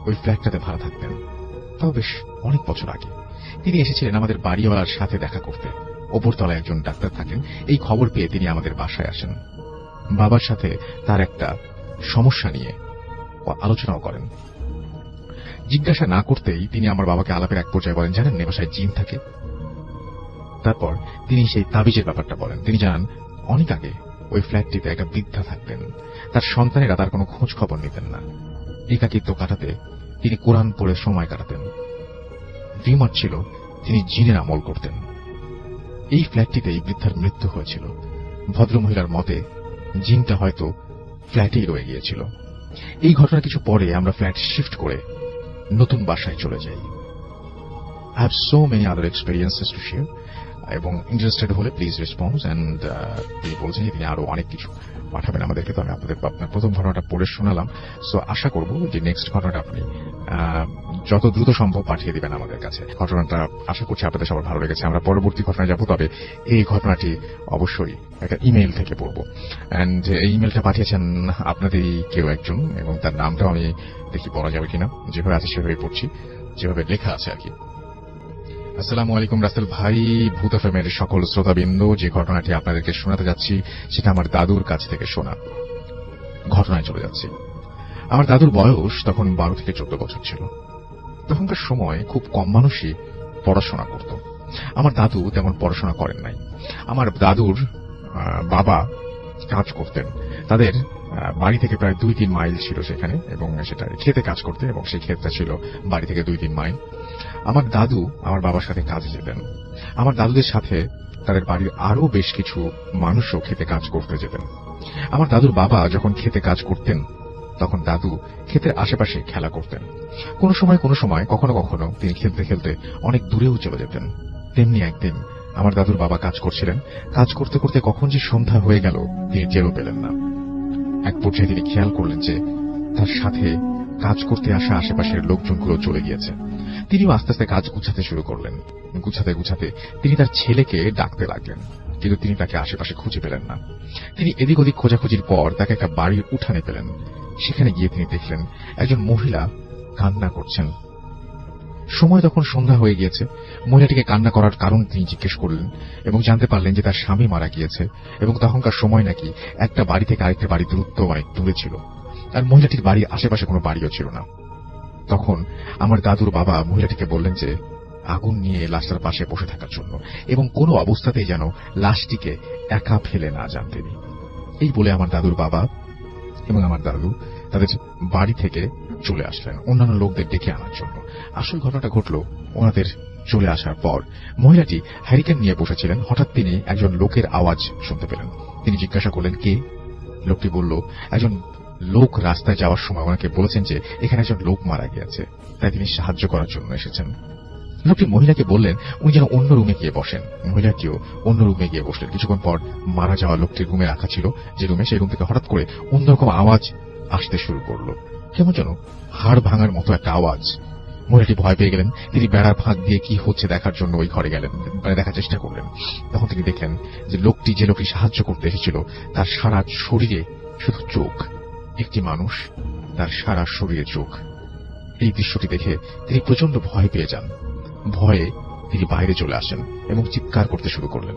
ওই ফ্ল্যাটটাতে ভাড়া থাকতেন, তাও বেশ অনেক বছর আগে। তিনি এসেছিলেন আমাদের বাড়িওয়ালার সাথে দেখা করতে। ওপরতলায় একজন ডাক্তার থাকেন। এই খবর পেয়ে তিনি আমাদের বাসায় আসেন। বাবার সাথে তার একটা সমস্যা নিয়ে আলোচনাও করেন। জিজ্ঞাসা না করতেই তিনি আমার বাবাকে আলাপের এক পর্যায়ে বলেন, জানেন এ বাসায় জিন থাকে? তারপর তিনি সেই তাবিজের ব্যাপারটা বলেন। তিনি জানান অনেক আগে ওই ফ্ল্যাটটিতে একটা বৃদ্ধা থাকতেন। তার সন্তানেরা তার কোনো খোঁজ খবর নিতেন না। একাকিত্ব কাটাতে তিনি কোরআন পড়ে সময় কাটাতেন। রিউমার ছিল, তিনি জিনের আমল করতেন। এই ফ্ল্যাটটিতেই বৃদ্ধার মৃত্যু হয়েছিল। ভদ্রমহিলার মতে জিনটা হয়তো ফ্ল্যাটেই রয়ে গিয়েছিল। এই ঘটনা কিছু পরে আমরা ফ্ল্যাট শিফট করে নতুন বাসায় চলে যাই। I have so many other experiences to share, এবং ইন্টারেস্টেড হলে প্লিজ রেসপন্স। এন্ড তিনি বলছেন যে তিনি আরো অনেক কিছু পাঠাবেন আমাদেরকে। তো আমি আপনাদের আপনার প্রথম ঘটনাটা পড়ে শোনালাম। সো আশা করব যে নেক্সট ঘটনাটা আপনি যত দ্রুত সম্ভব পাঠিয়ে দিবেন আমাদের কাছে। ঘটনাটা আশা করছি আপনাদের সবার ভালো লেগেছে। আমরা পরবর্তী ঘটনায় যাব, তবে এই ঘটনাটি অবশ্যই একটা ইমেইল থেকে পড়ব। এন্ড এই ইমেইলটা পাঠিয়েছেন আপনাদেরই কেউ একজন, এবং তার নামটাও আমি দেখি পড়া যাবে কিনা। যেভাবে আছে সেভাবে পড়ছি, যেভাবে লেখা আছে আর কি। আসসালামু আলাইকুম রাসেল ভাই, ভূত এফএমের সকল শ্রোতাবৃন্দ। যে ঘটনাটি আপনাদেরকে শোনাতে যাচ্ছি সেটা আমার দাদুর কাছ থেকে শোনা। ঘটনায় চলে যাচ্ছি। আমার দাদুর বয়স তখন 12 থেকে 14 বছর ছিল। তখনকার সময় খুব কম মানুষই পড়াশোনা করত। আমার দাদু তেমন পড়াশোনা করেন নাই। আমার দাদুর বাবা কাজ করতেন। তাদের বাড়ি থেকে প্রায় 2-3 মাইল ছিল সেখানে, এবং সেটা খেতে কাজ করতে, এবং সেই ক্ষেতটা ছিল বাড়ি থেকে 2-3 মাইল। আমার দাদু আমার বাবার সাথে কাজে যেতেন। আমার দাদুদের সাথে তাদের বাড়ির আরো বেশ কিছু মানুষও খেতে কাজ করতে যেতেন। আমার দাদুর বাবা যখন খেতে কাজ করতেন, তখন দাদু ক্ষেতের আশেপাশে খেলা করতেন। কোনো সময় কখনো কখনো তিনি খেলতে খেলতে অনেক দূরেও চলে যেতেন। তেমনি একদিন আমার দাদুর বাবা কাজ করছিলেন। কাজ করতে করতে কখন যে সন্ধ্যা হয়ে গেল তিনি টেরও পেলেন না। এক পর্যায়ে তিনি খেয়াল করলেন যে তার সাথে কাজ করতে আসা আশেপাশের লোকজনগুলো চলে গিয়েছে। তিনিও আস্তে আস্তে কাজ গুছাতে শুরু করলেন। গুছাতে তিনি তার ছেলেকে ডাকতে লাগলেন, কিন্তু তিনি তাকে আশেপাশে খুঁজে পেলেন না। তিনি এদিক ওদিক খোঁজাখুঁজির পর তাকে একটা বাড়ির উঠানে পেলেন। সেখানে গিয়ে তিনি দেখলেন একজন মহিলা কান্না করছেন। সময় তখন সন্ধ্যা হয়ে গিয়েছে। মহিলাটিকে কান্না করার কারণ তিনি জিজ্ঞেস করলেন এবং জানতে পারলেন যে তার স্বামী মারা গিয়েছে, এবং তখনকার সময় নাকি একটা বাড়ি থেকে আরেকটা বাড়ি দূরত্ব অনেক দূরে ছিল, আর মহিলাটির বাড়ির আশেপাশে কোনো বাড়িও ছিল না। তখন আমার দাদুর বাবা মহিলাটিকে বললেন যে আগুন নিয়ে লাশটার পাশে বসে থাকার জন্য, এবং কোনো অবস্থাতেই যেন লাশটিকে একা ফেলে না যান তিনি। এই বলে আমার দাদুর বাবা এবং আমার দাদু তাদের বাড়ি থেকে চলে আসলেন অন্যান্য লোকদের ডেকে আনার জন্য। আসল ঘটনাটা ঘটল ওনাদের চলে আসার পর। মহিলাটি হ্যারিকেন নিয়ে বসেছিলেন। হঠাৎ তিনি একজন লোকের আওয়াজ শুনতে পেলেন। তিনি জিজ্ঞাসা করলেন কে। লোকটি বলল একজন লোক রাস্তায় যাওয়ার সময় ওনাকে বলেছেন যে এখানে একজন লোক মারা গিয়েছে, তাই তিনি সাহায্য করার জন্য এসেছেন। লোকটি মহিলাকে বললেন উনি যেন অন্য রুমে গিয়ে বসেন। মহিলাটিও অন্য রুমে গিয়ে বসলেন। কিছুক্ষণ পর মারা যাওয়া লোকটির রুমে রাখা ছিল যে রুমে, সেই রুম থেকে হঠাৎ করে অন্যরকম আওয়াজ আসতে শুরু করলো, কেমন যেন হাড় ভাঙার মতো একটা আওয়াজ। মহিলাটি ভয় পেয়ে গেলেন। তিনি বেড়ার ফাঁক দিয়ে কি হচ্ছে দেখার জন্য ওই ঘরে গেলেন, মানে দেখার চেষ্টা করলেন। তখন তিনি দেখলেন যে লোকটি সাহায্য করতে এসেছিল তার সারা শরীরে শুধু চোখ, একটি মানুষ, তার সারা শরীরে চোখ। এই দৃশ্যটি দেখে তিনি প্রচন্ড ভয় পেয়ে যান। ভয়ে তিনি বাইরে চলে আসেন এবং চিৎকার করতে শুরু করলেন।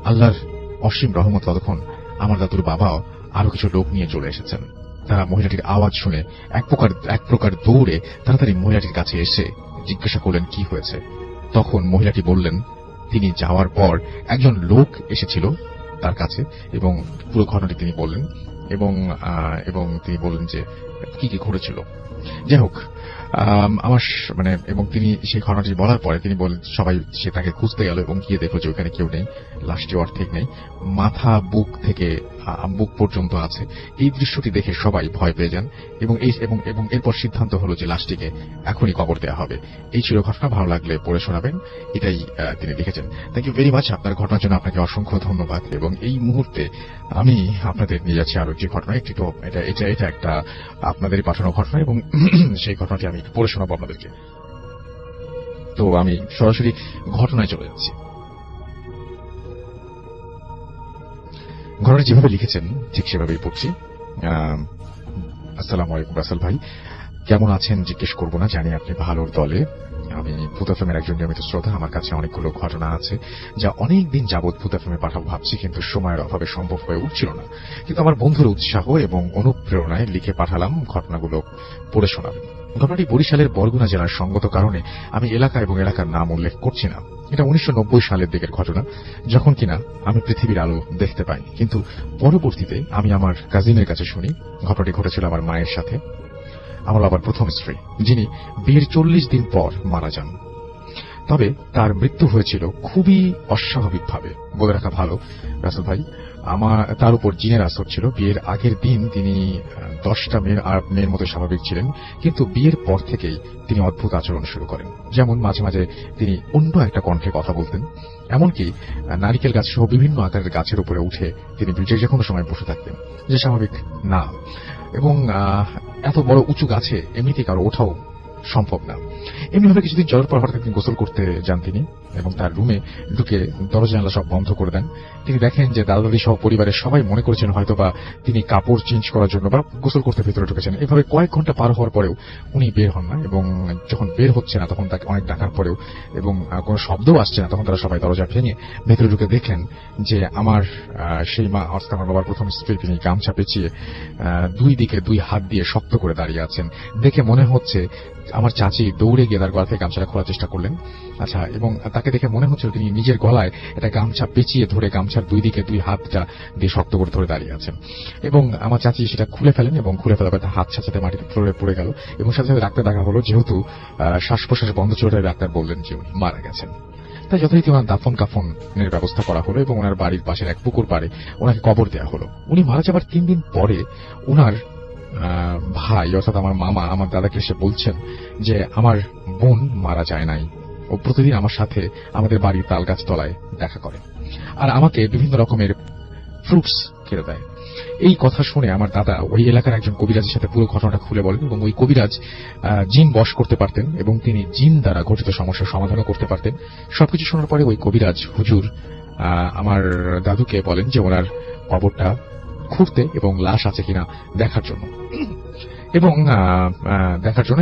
আল্লাহর অসীম রহমত, ততক্ষণ আমার দাদুর বাবাও আরো কিছু লোক নিয়ে চলে এসেছেন। তারা মহিলাটির আওয়াজ শুনে এক প্রকার দৌড়ে তাড়াতাড়ি মহিলাটির কাছে এসে জিজ্ঞাসা করলেন কি হয়েছে। তখন মহিলাটি বললেন তিনি যাওয়ার পর একজন লোক এসেছিল তার কাছে এবং পুরো ঘটনাটি তিনি বললেন এবং তিনি বললেন যে কি কি ঘটেছিল। যাই হোক, আমার এবং তিনি সেই ঘটনাটি বলার পরে তিনি বলেন সবাই সে তাকে খুঁজতে গেল এবং গিয়ে দেখলো যে ওখানে কেউ নেই, লাশটি অর্ধেক নেই, মাথা বুক থেকে বুক পর্যন্ত আছে। এই দৃশ্যটি দেখে সবাই ভয় পেয়ে যান এবং এরপর সিদ্ধান্ত হলো যে লাশটিকে এখনই কবর দেওয়া হবে। এই ছিল ঘটনা। ভালো লাগলে পড়ে শোনাবেন, এটাই তিনি লিখেছেন। Thank you very much. আপনার ঘটনার জন্য আপনাকে অসংখ্য ধন্যবাদ। এবং এই মুহূর্তে আমি আপনাদের নিয়ে যাচ্ছি আরো একটি ঘটনা। একটি তো এটা একটা আপনাদেরই পাঠানো ঘটনা এবং সেই ঘটনাটি আমি পড়ে শোনাবো আপনাদেরকে। তো আমি সরাসরি ঘটনায় চলে যাচ্ছি। ঘটনা যেভাবে লিখেছেন ঠিক সেভাবেই পড়ছি। আসসালামু আলাইকুম রাসেল ভাই, কেমন আছেন জিজ্ঞেস করবো না, জানি আপনি ভালোর দলে। আমি ভূত এফএমের একজন নিয়মিত শ্রোতা। আমার কাছে অনেকগুলো ঘটনা আছে যা অনেকদিন যাবৎ ভূত এফএমে পাঠাবো ভাবছি, কিন্তু সময়ের অভাবে সম্ভব হয়ে উঠছিল না। কিন্তু আমার বন্ধুর উৎসাহ এবং অনুপ্রেরণায় লিখে পাঠালাম, ঘটনাগুলো পড়ে শোনাবেন। ঘটনাটি বরিশালের বরগুনা জেলার সঙ্গত কারণে আমি এলাকা এবং এলাকার নাম উল্লেখ করছি না। এটা 1990 সালের দিকের ঘটনা, যখন কিনা আমি পৃথিবীর আলো দেখতে পাইনি। কিন্তু পরবর্তীতে আমি আমার কাজিনের কাছে শুনি ঘটনাটি ঘটেছিল আমার মায়ের সাথে, আমার বাবার প্রথম স্ত্রী, যিনি বিয়ের 40 দিন পর মারা যান। তবে তার মৃত্যু হয়েছিল খুবই অস্বাভাবিকভাবে। বলে রাখা ভালো রাসেল ভাই, তার উপর জিনের আসর ছিল। বিয়ের আগের দিন তিনি 10টা মেয়ের মতো স্বাভাবিক ছিলেন, কিন্তু বিয়ের পর থেকেই তিনি অদ্ভুত আচরণ শুরু করেন। যেমন মাঝে মাঝে তিনি অন্য একটা কণ্ঠে কথা বলতেন, এমনকি নারিকেল গাছ সহ বিভিন্ন আকারের গাছের উপরে উঠে তিনি যে কোনো সময় বসে থাকতেন, যে স্বাভাবিক না। এবং এত বড় উঁচু গাছে এমনিতেই কারো ওঠাও সম্ভব না। এমনিভাবে কিছুদিন চলার পর হঠাৎ একদিন গোসল করতে যান তিনি এবং তার রুমে ঢুকে দরজা জানালা সব বন্ধ করে দেন। তিনি দেখেন যে দাদা দাদি সহ পরিবারের সবাই মনে করেছেন হয়তো বা তিনি কাপড় চেঞ্জ করার জন্য বা গোসল করতে ভেতরে ঢুকেছেন। এভাবে কয়েক ঘন্টা পার হওয়ার পরেও উনি বের হন না, এবং যখন বের হচ্ছে না তখন তাকে অনেক ডাকার পরেও এবং কোনো শব্দও আসছে না, তখন তারা সবাই দরজা ভেঙে ভেতরে ঢুকে দেখলেন যে আমার সেই মা, অর্থাৎ আমার বাবার প্রথম স্ত্রী, তিনি গামছা পেঁচিয়ে দুই দিকে দুই হাত দিয়ে শক্ত করে দাঁড়িয়ে আছেন। দেখে মনে হচ্ছে আমার চাচি দৌড়ে গিয়ে তার গলা থেকে গামছাটা খোলার চেষ্টা করলেন। আচ্ছা, এবং তাকে দেখে মনে হচ্ছিল তিনি নিজের গলায় একটা গামছা পেঁচিয়ে ধরে গামছার দুই দিকে দুই হাতটা দিয়ে শক্ত করে ধরে দাঁড়িয়ে আছেন। এবং আমার চাচি সেটা খুলে ফেলেন এবং খুলে ফেলার পর তার হাত সাথে মাটিতে ফ্লোরে পড়ে গেল এবং সাথে সাথে ডাক্তার দেখা হলো। যেহেতু শ্বাস প্রশ্বাস বন্ধ ছিল, ডাক্তার বললেন যে উনি মারা গেছেন। তাই যথারীতি ওনার দাফন কাফনের ব্যবস্থা করা হলো এবং ওনার বাড়ির পাশের এক পুকুর পাড়ে ওনাকে কবর দেওয়া হলো। উনি মারা যাবার 3 দিন পরে ওনার ভাই, অর্থাৎ আমার মামা, আমার দাদাকে এসে বলছেন যে আমার বোন মারা যায় নাই, ও প্রতিদিন আমার সাথে আমাদের বাড়ির তাল গাছ তলায় দেখা করে আর আমাকে বিভিন্ন রকমের ফ্রুটস খেতে দেয়। এই কথা শুনে আমার দাদা ওই এলাকার একজন কবিরাজের সাথে পুরো ঘটনাটা খুলে বলেন এবং ওই কবিরাজ জিন বশ করতে পারতেন এবং তিনি জিন দ্বারা গঠিত সমস্যার সমাধানও করতে পারতেন। সবকিছু শোনার পরে ওই কবিরাজ হুজুর আমার দাদুকে বলেন যে ওনার কবরটা খুঁড়তে এবং লাশ আছে কিনা দেখার জন্য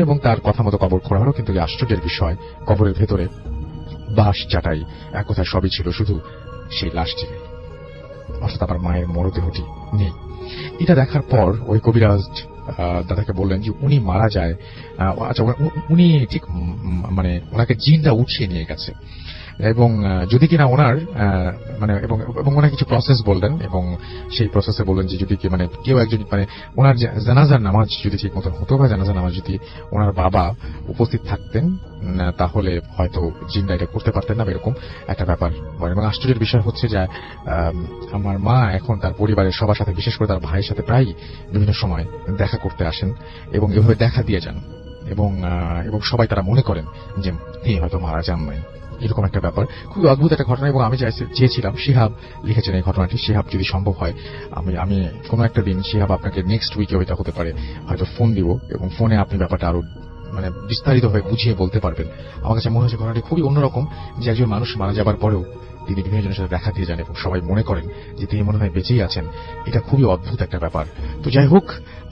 এবং তার কথা মতো কবর খোঁড়া হলো। কিন্তু আশ্চর্যের বিষয়, কবরের ভেতরে বাঁশ চাটাই এক কথা সবই ছিল, শুধু সেই লাশটি নেই, অর্থাৎ আমার মায়ের মরদেহটি নেই। এটা দেখার পর ওই কবিরাজ দাদাকে বললেন যে উনি মারা যায়, আচ্ছা উনি ঠিক ওনাকে জিনটা উঠিয়ে নিয়ে গেছে এবং যদি কিনা ওনার এবং ওনার কিছু প্রসেস বললেন এবং সেই প্রসেসে বললেন যে যদি কেউ একজন ওনার জানাজার নামাজ যদি ঠিক মতন হতো বা জানাজার নামাজ যদি ওনার বাবা উপস্থিত থাকতেন তাহলে হয়তো জিনটা এটা করতে পারতেন না, এরকম একটা ব্যাপার বলেন। এবং আশ্চর্যের বিষয় হচ্ছে যে আমার মা এখন তার পরিবারের সবার সাথে, বিশেষ করে তার ভাইয়ের সাথে প্রায় বিভিন্ন সময় দেখা করতে আসেন এবং এভাবে দেখা দিয়ে যান এবং সবাই তারা মনে করেন যে তিনি হয়তো মারা যান নাই। এরকম একটা ব্যাপার, খুবই অদ্ভুত একটা ঘটনা। এবং আমি চেয়েছিলাম, শিহাব লিখেছেন এই ঘটনাটি, শিহাব যদি সম্ভব হয় আমি কোনো একটা দিন শিহাব আপনাকে নেক্সট উইকে হতে পারে হয়তো ফোন দিব, এবং ফোনে আপনি ব্যাপারটা আরো বিস্তারিত হয়ে বুঝিয়ে বলতে পারবেন। আমার কাছে মনে হচ্ছে ঘটনাটি খুবই অন্যরকম, যে একজন মানুষ মারা যাবার পরেও তিনি বিভিন্ন জনের সাথে দেখা দিয়ে যান এবং সবাই মনে করেন যে তিনি মনে হয় বেঁচেই আছেন। এটা খুবই অদ্ভুত একটা ব্যাপার। তো যাই হোক,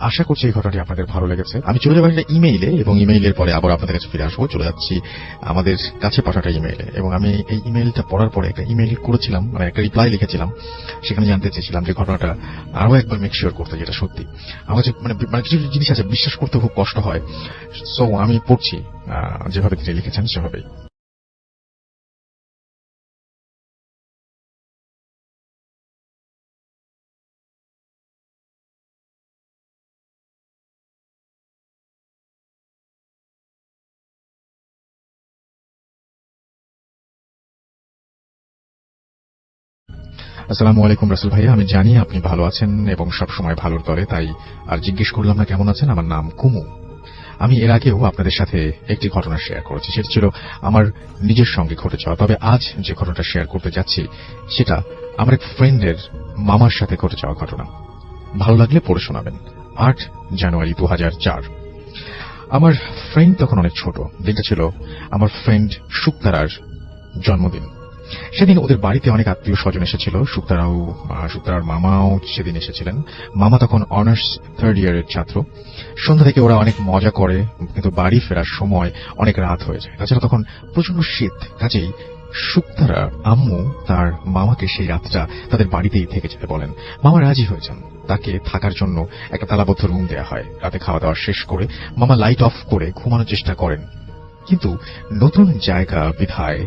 আশা করছি এই ঘটনাটি আপনাদের ভালো লেগেছে। আমি চলে যাবো একটা ইমেইলে, এবং ইমেইলের পরে আবার আপনাদের কাছে ফিরে আসবো। চলে যাচ্ছি আমাদের কাছে পাঠাটা ইমেইলে, এবং আমি এই ইমেইলটা পড়ার পরে একটা ইমেইল করেছিলাম, একটা রিপ্লাই লিখেছিলাম। সেখানে জানতে চেয়েছিলাম যে ঘটনাটা আরো একবার মেক শিওর করতে, যেটা সত্যি। আমার কাছে কিছু জিনিস আছে বিশ্বাস করতে খুব কষ্ট হয়। সো আমি পড়ছি যেভাবে তিনি লিখেছেন সেভাবেই। আসসালামু আলাইকুম রাসেল ভাইয়া, আমি জানি আপনি ভালো আছেন এবং সবসময় ভালোর দলে, তাই আর জিজ্ঞেস করলাম না কেমন আছেন। আমার নাম কুমু। আমি এর আগেও আপনাদের সাথে একটি ঘটনা শেয়ার করেছি, সেটা ছিল আমার নিজের সঙ্গে ঘটে যাওয়া। তবে আজ যে ঘটনাটা শেয়ার করতে যাচ্ছি সেটা আমার এক ফ্রেন্ডের মামার সাথে ঘটে যাওয়া ঘটনা। ভালো লাগলে পড়ে শোনাবেন। 8 জানুয়ারি 2004। আমার ফ্রেন্ড তখন অনেক ছোট। দিনটা ছিল আমার ফ্রেন্ড শুক্তারার জন্মদিন। সেদিন ওদের বাড়িতে অনেক আত্মীয় স্বজন এসেছিল। শুক্তারার মামাও সেদিন এসেছিলেন। মামা তখন অনার্স 3rd ইয়ারের ছাত্র। সন্ধ্যা থেকে ওরা অনেক মজা করে, কিন্তু বাড়ি ফেরার সময় অনেক রাত হয়ে যায়। তাছাড়া তখন প্রচন্ড শীত, কাজেই শুক্তারা আম্মু তার মামাকে সেই রাতটা তাদের বাড়িতেই থেকে যেতে বলেন। মামা রাজি হয়েছেন, তাকে থাকার জন্য একটা তালাবদ্ধ রুম দেওয়া হয়। রাতে খাওয়া দাওয়া শেষ করে মামা লাইট অফ করে ঘুমানোর চেষ্টা করেন, কিন্তু নতুন জায়গা বিধায়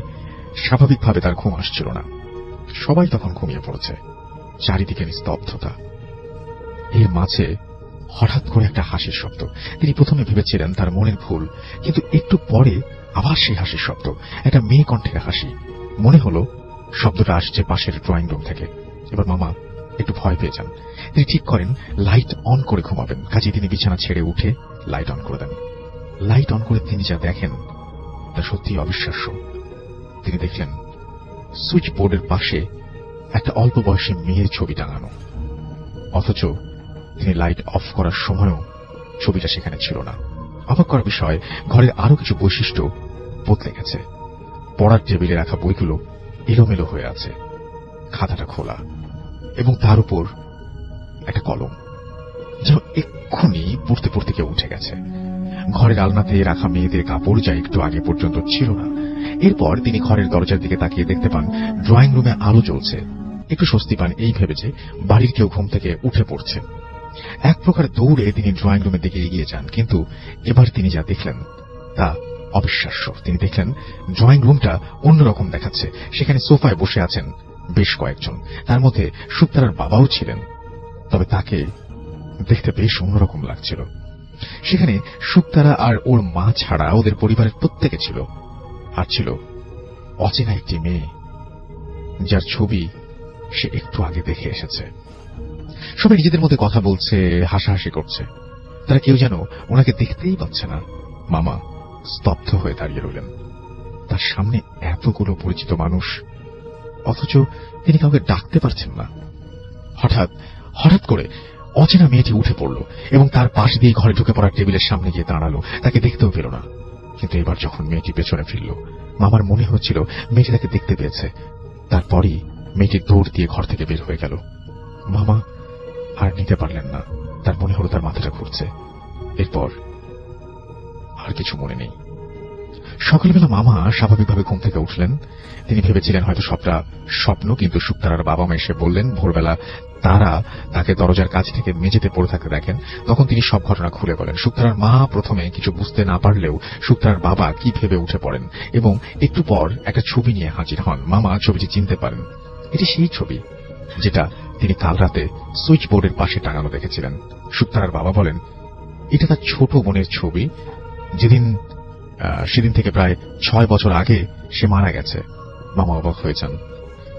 স্বাভাবিকভাবে তার ঘুম আসছিল না। সবাই তখন ঘুমিয়ে পড়েছে, চারিদিকে নিস্তব্ধতা। এর মাঝে হঠাৎ করে একটা হাসির শব্দ। তিনি প্রথমে ভেবেছিলেন তার মনের ভুল, কিন্তু একটু পরে আবার সেই হাসির শব্দ, একটা মেয়ে কণ্ঠের হাসি। মনে হলো শব্দটা আসছে পাশের ড্রয়িং রুম থেকে। এবার মামা একটু ভয় পেয়ে যান। তিনি ঠিক করেন লাইট অন করে ঘুমাবেন, কাজে তিনি বিছানা ছেড়ে উঠে লাইট অন করে দেন। লাইট অন করে তিনি যা দেখেন তা সত্যি অবিশ্বাস্য। তিনি দেখলেন সুইচ বোর্ডের পাশে একটা অল্প বয়সী মেয়ের ছবি টাঙানো, অথচ তিনি লাইট অফ করার সময়ও ছবিটা সেখানে ছিল না। অবাক করার বিষয়, ঘরের আরো কিছু বৈশিষ্ট্য বদলে গেছে। পড়ার টেবিলে রাখা বইগুলো এলোমেলো হয়ে আছে, খাতাটা খোলা, এবং তার উপর একটা কলম, যেন এক্ষুনি পড়তে পড়তে কেউ উঠে গেছে। ঘরের আলনাতে রাখা মেয়েদের কাপড় যা একটু আগে পর্যন্ত ছিল না। এরপর তিনি ঘরের দরজার দিকে তাকিয়ে দেখতে পান ড্রয়িং রুমে আলো জ্বলছে। একটু স্বস্তি পান এই ভেবে যে বাড়ির কেউ ঘুম থেকে উঠে পড়ছে। এক প্রকার দৌড়ে তিনি ড্রয়িং রুমের দিকে এগিয়ে যান, কিন্তু এবার তিনি যা দেখলেন তা অবিশ্বাস্য। তিনি দেখলেন ড্রয়িং রুমটা অন্যরকম দেখাচ্ছে। সেখানে সোফায় বসে আছেন বেশ কয়েকজন, তার মধ্যে শুক্তারার বাবাও ছিলেন, তবে তাকে দেখতে বেশ অন্যরকম লাগছিল। সেখানে শুক্তারা আর ওর মা ছাড়া ওদের পরিবারের প্রত্যেকে ছিল, আর ছিল অচেনা একটি মেয়ে যার ছবি সে একটু আগে দেখে এসেছে। সবাই নিজেদের মধ্যে কথা বলছে, হাসাহাসি করছে। তারা কেউ যেন ওনাকে দেখতেই পাচ্ছে না। মামা স্তব্ধ হয়ে দাঁড়িয়ে রইলেন। তার সামনে এতগুলো পরিচিত মানুষ, অথচ তিনি কাউকে ডাকতে পারছেন না। হঠাৎ করে অচেনা মেয়েটি উঠে পড়ল এবং তার পাশ দিয়ে ঘরে ঢুকে পড়ার টেবিলের সামনে গিয়ে দাঁড়ালো। তাকে দেখতেও পেল না। কিন্তু এবার যখন মেয়েটি পেছনে ফিরল, মামার মনে হচ্ছিল মেয়েটি তাকে দেখতে পেয়েছে। তারপরই মেয়েটি দৌড় দিয়ে ঘর থেকে বের হয়ে গেল। মামা আর নিতে পারলেন না। তার মনে হলো তার মাথাটা ঘুরছে। এরপর আর কিছু মনে নেই। সকালবেলা মামা স্বাভাবিকভাবে ঘুম থেকে উঠলেন। তিনি ভেবেছিলেন হয়তো সবটা স্বপ্ন, কিন্তু শুক্তারার বাবা মা এসে বললেন ভোরবেলা তারা তাকে দরজার কাছ থেকে মেঝেতে পড়ে থাকতে দেখেন। তখন তিনি সব ঘটনা খুলে বলেন। শুক্তারার মা প্রথমে কিছু বুঝতে না পারলেও শুক্তারার বাবা কি ভেবে উঠে পড়েন এবং একটু পর একটা ছবি নিয়ে হাজির হন। মামা ছবিটি চিনতে পারেন। এটি সেই ছবি যেটা তিনি কাল রাতে সুইচ বোর্ডের পাশে টাঙানো দেখেছিলেন। শুক্তারার বাবা বলেন এটা তার ছোট বোনের ছবি, সেদিন থেকে প্রায় 6 বছর আগে সে মারা গেছে। মামা অবাক হয়ে যান।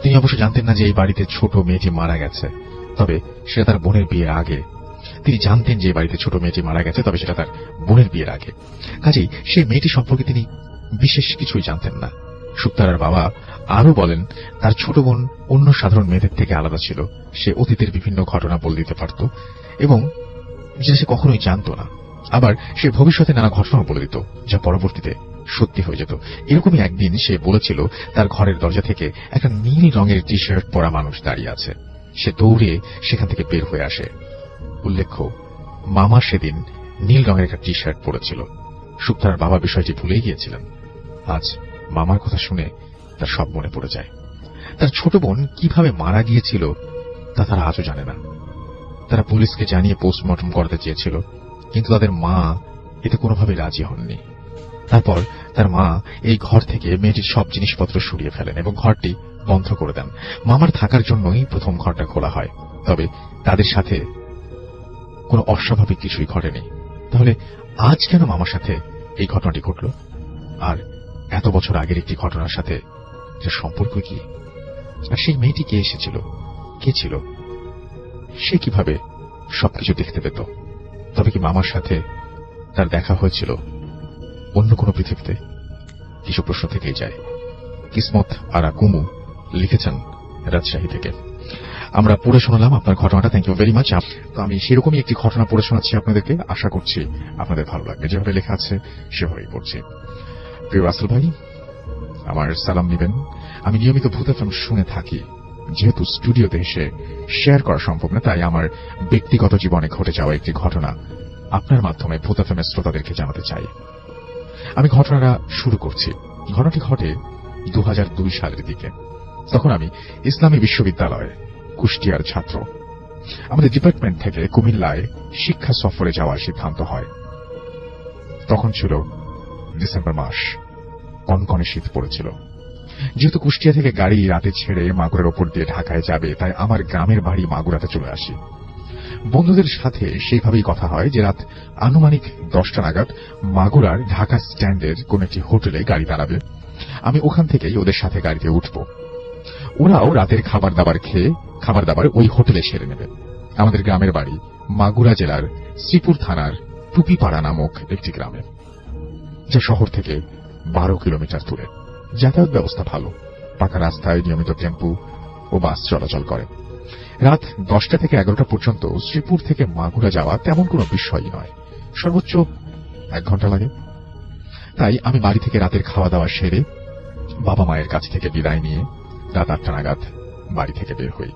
তিনি অবশ্য জানতেন না যে এই বাড়িতে ছোট মেয়েটি মারা গেছে, তবে সেটা তার বোনের বিয়ের আগে। তিনি জানতেন যে এই বাড়িতে ছোট মেয়েটি মারা গেছে, তবে সেটা তার বোনের বিয়ের আগে। কাজেই সেই মেয়েটি সম্পর্কে তিনি বিশেষ কিছুই জানতেন না। শুক্তারার বাবা আরো বলেন, তার ছোট বোন অন্য সাধারণ মেয়েদের থেকে আলাদা ছিল। সে অতীতের বিভিন্ন ঘটনা বলে দিতে পারত এবং যেটা সে কখনোই জানত না। আবার সে ভবিষ্যতে নানা ঘটনাও বলে দিত, যা পরবর্তীতে সত্যি হয়ে যেত। এরকমই একদিন সে বলেছিল তার ঘরের দরজা থেকে একটা নীল রঙের টি শার্ট পরা মানুষ দাঁড়িয়ে আছে। সে দৌড়ে সেখান থেকে বের হয়ে আসে। উল্লেখ্য, মামা সেদিন নীল রঙের একটা টি শার্ট পরেছিল। শুক্তারার বাবা বিষয়টি ভুলেই গিয়েছিলেন। আজ মামার কথা শুনে তার সব মনে পড়ে যায়। তার ছোট বোন কিভাবে মারা গিয়েছিল তা তারা আজও জানে না। তারা পুলিশকে জানিয়ে পোস্টমর্টম করতে চেয়েছিল, কিন্তু তাদের মা এতে কোনোভাবে রাজি হননি। তারপর তার মা এই ঘর থেকে মেয়েটির সব জিনিসপত্র সরিয়ে ফেলেন এবং ঘরটি বন্ধ করে দেন। মামার থাকার জন্যই প্রথম ঘরটা খোলা হয়, তবে তাদের সাথে কোনো অস্বাভাবিক কিছুই ঘটেনি। তাহলে আজ কেন মামার সাথে এই ঘটনাটি ঘটল? আর এত বছর আগের একটি ঘটনার সাথে এর সম্পর্ক কি? আর সেই মেয়েটি কে এসেছিল, কে ছিল, সে কিভাবে সবকিছু দেখতে পেত? তবে কি মামার সাথে তার দেখা হয়েছিল অন্য কোনো পৃথিবীতে? কিছু প্রশ্ন থেকেই যায়। কিসমত আরা কুমু লিখেছেন রাজশাহী থেকে। আমরা পড়ে শোনালাম আপনার ঘটনাটা। Thank you very much. তো আমি সেরকমই একটি ঘটনা পড়ে শোনাচ্ছি আপনাদেরকে। আশা করছি আপনাদের ভালো লাগবে। যেভাবে লেখা আছে সেভাবেই পড়ছি। প্রিয় রাসেল ভাই, আমার সালাম নেবেন। আমি নিয়মিত ভূত এফএম শুনে থাকি। যেহেতু স্টুডিওতে এসে শেয়ার করা সম্ভব না, তাই আমার ব্যক্তিগত জীবনে ঘটে যাওয়া একটি ঘটনা আপনার মাধ্যমে ভূত এফএমের শ্রোতাদেরকে জানাতে চাই। আমি ঘটনাটা শুরু করছি। ঘটনাটি ঘটে 2002 সালের দিকে। তখন আমি ইসলামী বিশ্ববিদ্যালয়ে কুষ্টিয়ার ছাত্র। আমাদের ডিপার্টমেন্ট থেকে কুমিল্লায় শিক্ষা সফরে যাওয়ার সিদ্ধান্ত হয়। তখন ছিল ডিসেম্বর মাস, কনকনে শীত পড়েছিল। যেহেতু কুষ্টিয়া থেকে গাড়ি রাতে ছেড়ে মাগুরার ওপর দিয়ে ঢাকায় যাবে, তাই আমার গ্রামের বাড়ি মাগুরাতে চলে আসি। বন্ধুদের সাথে সেইভাবেই কথা হয় যে রাত আনুমানিক 10টা নাগাদ মাগুরার ঢাকা স্ট্যান্ডের কোন একটি হোটেলে গাড়ি দাঁড়াবে। আমি ওখান থেকেই ওদের সাথে গাড়িতে উঠব। ওরাও রাতের খাবার দাবার ওই হোটেলে সেরে নেবে। আমাদের গ্রামের বাড়ি মাগুরা জেলার শ্রীপুর থানার টুপিপাড়া নামক একটি গ্রামে, যা শহর থেকে 12 কিলোমিটার দূরে। যাতায়াত ব্যবস্থা ভালো, পাকা রাস্তায় নিয়মিত টেম্পু ও বাস চলাচল করে। রাত 10টা থেকে 11টা পর্যন্ত শ্রীপুর থেকে মাগুরা যাওয়া তেমন কোনো বিষয়ই নয়, সর্বোচ্চ 1 ঘন্টা লাগে। তাই আমি বাড়ি থেকে রাতের খাওয়া দাওয়া সেরে বাবা মায়ের কাছ থেকে বিদায় নিয়ে রাত 8টা নাগাদ বাড়ি থেকে বের হই।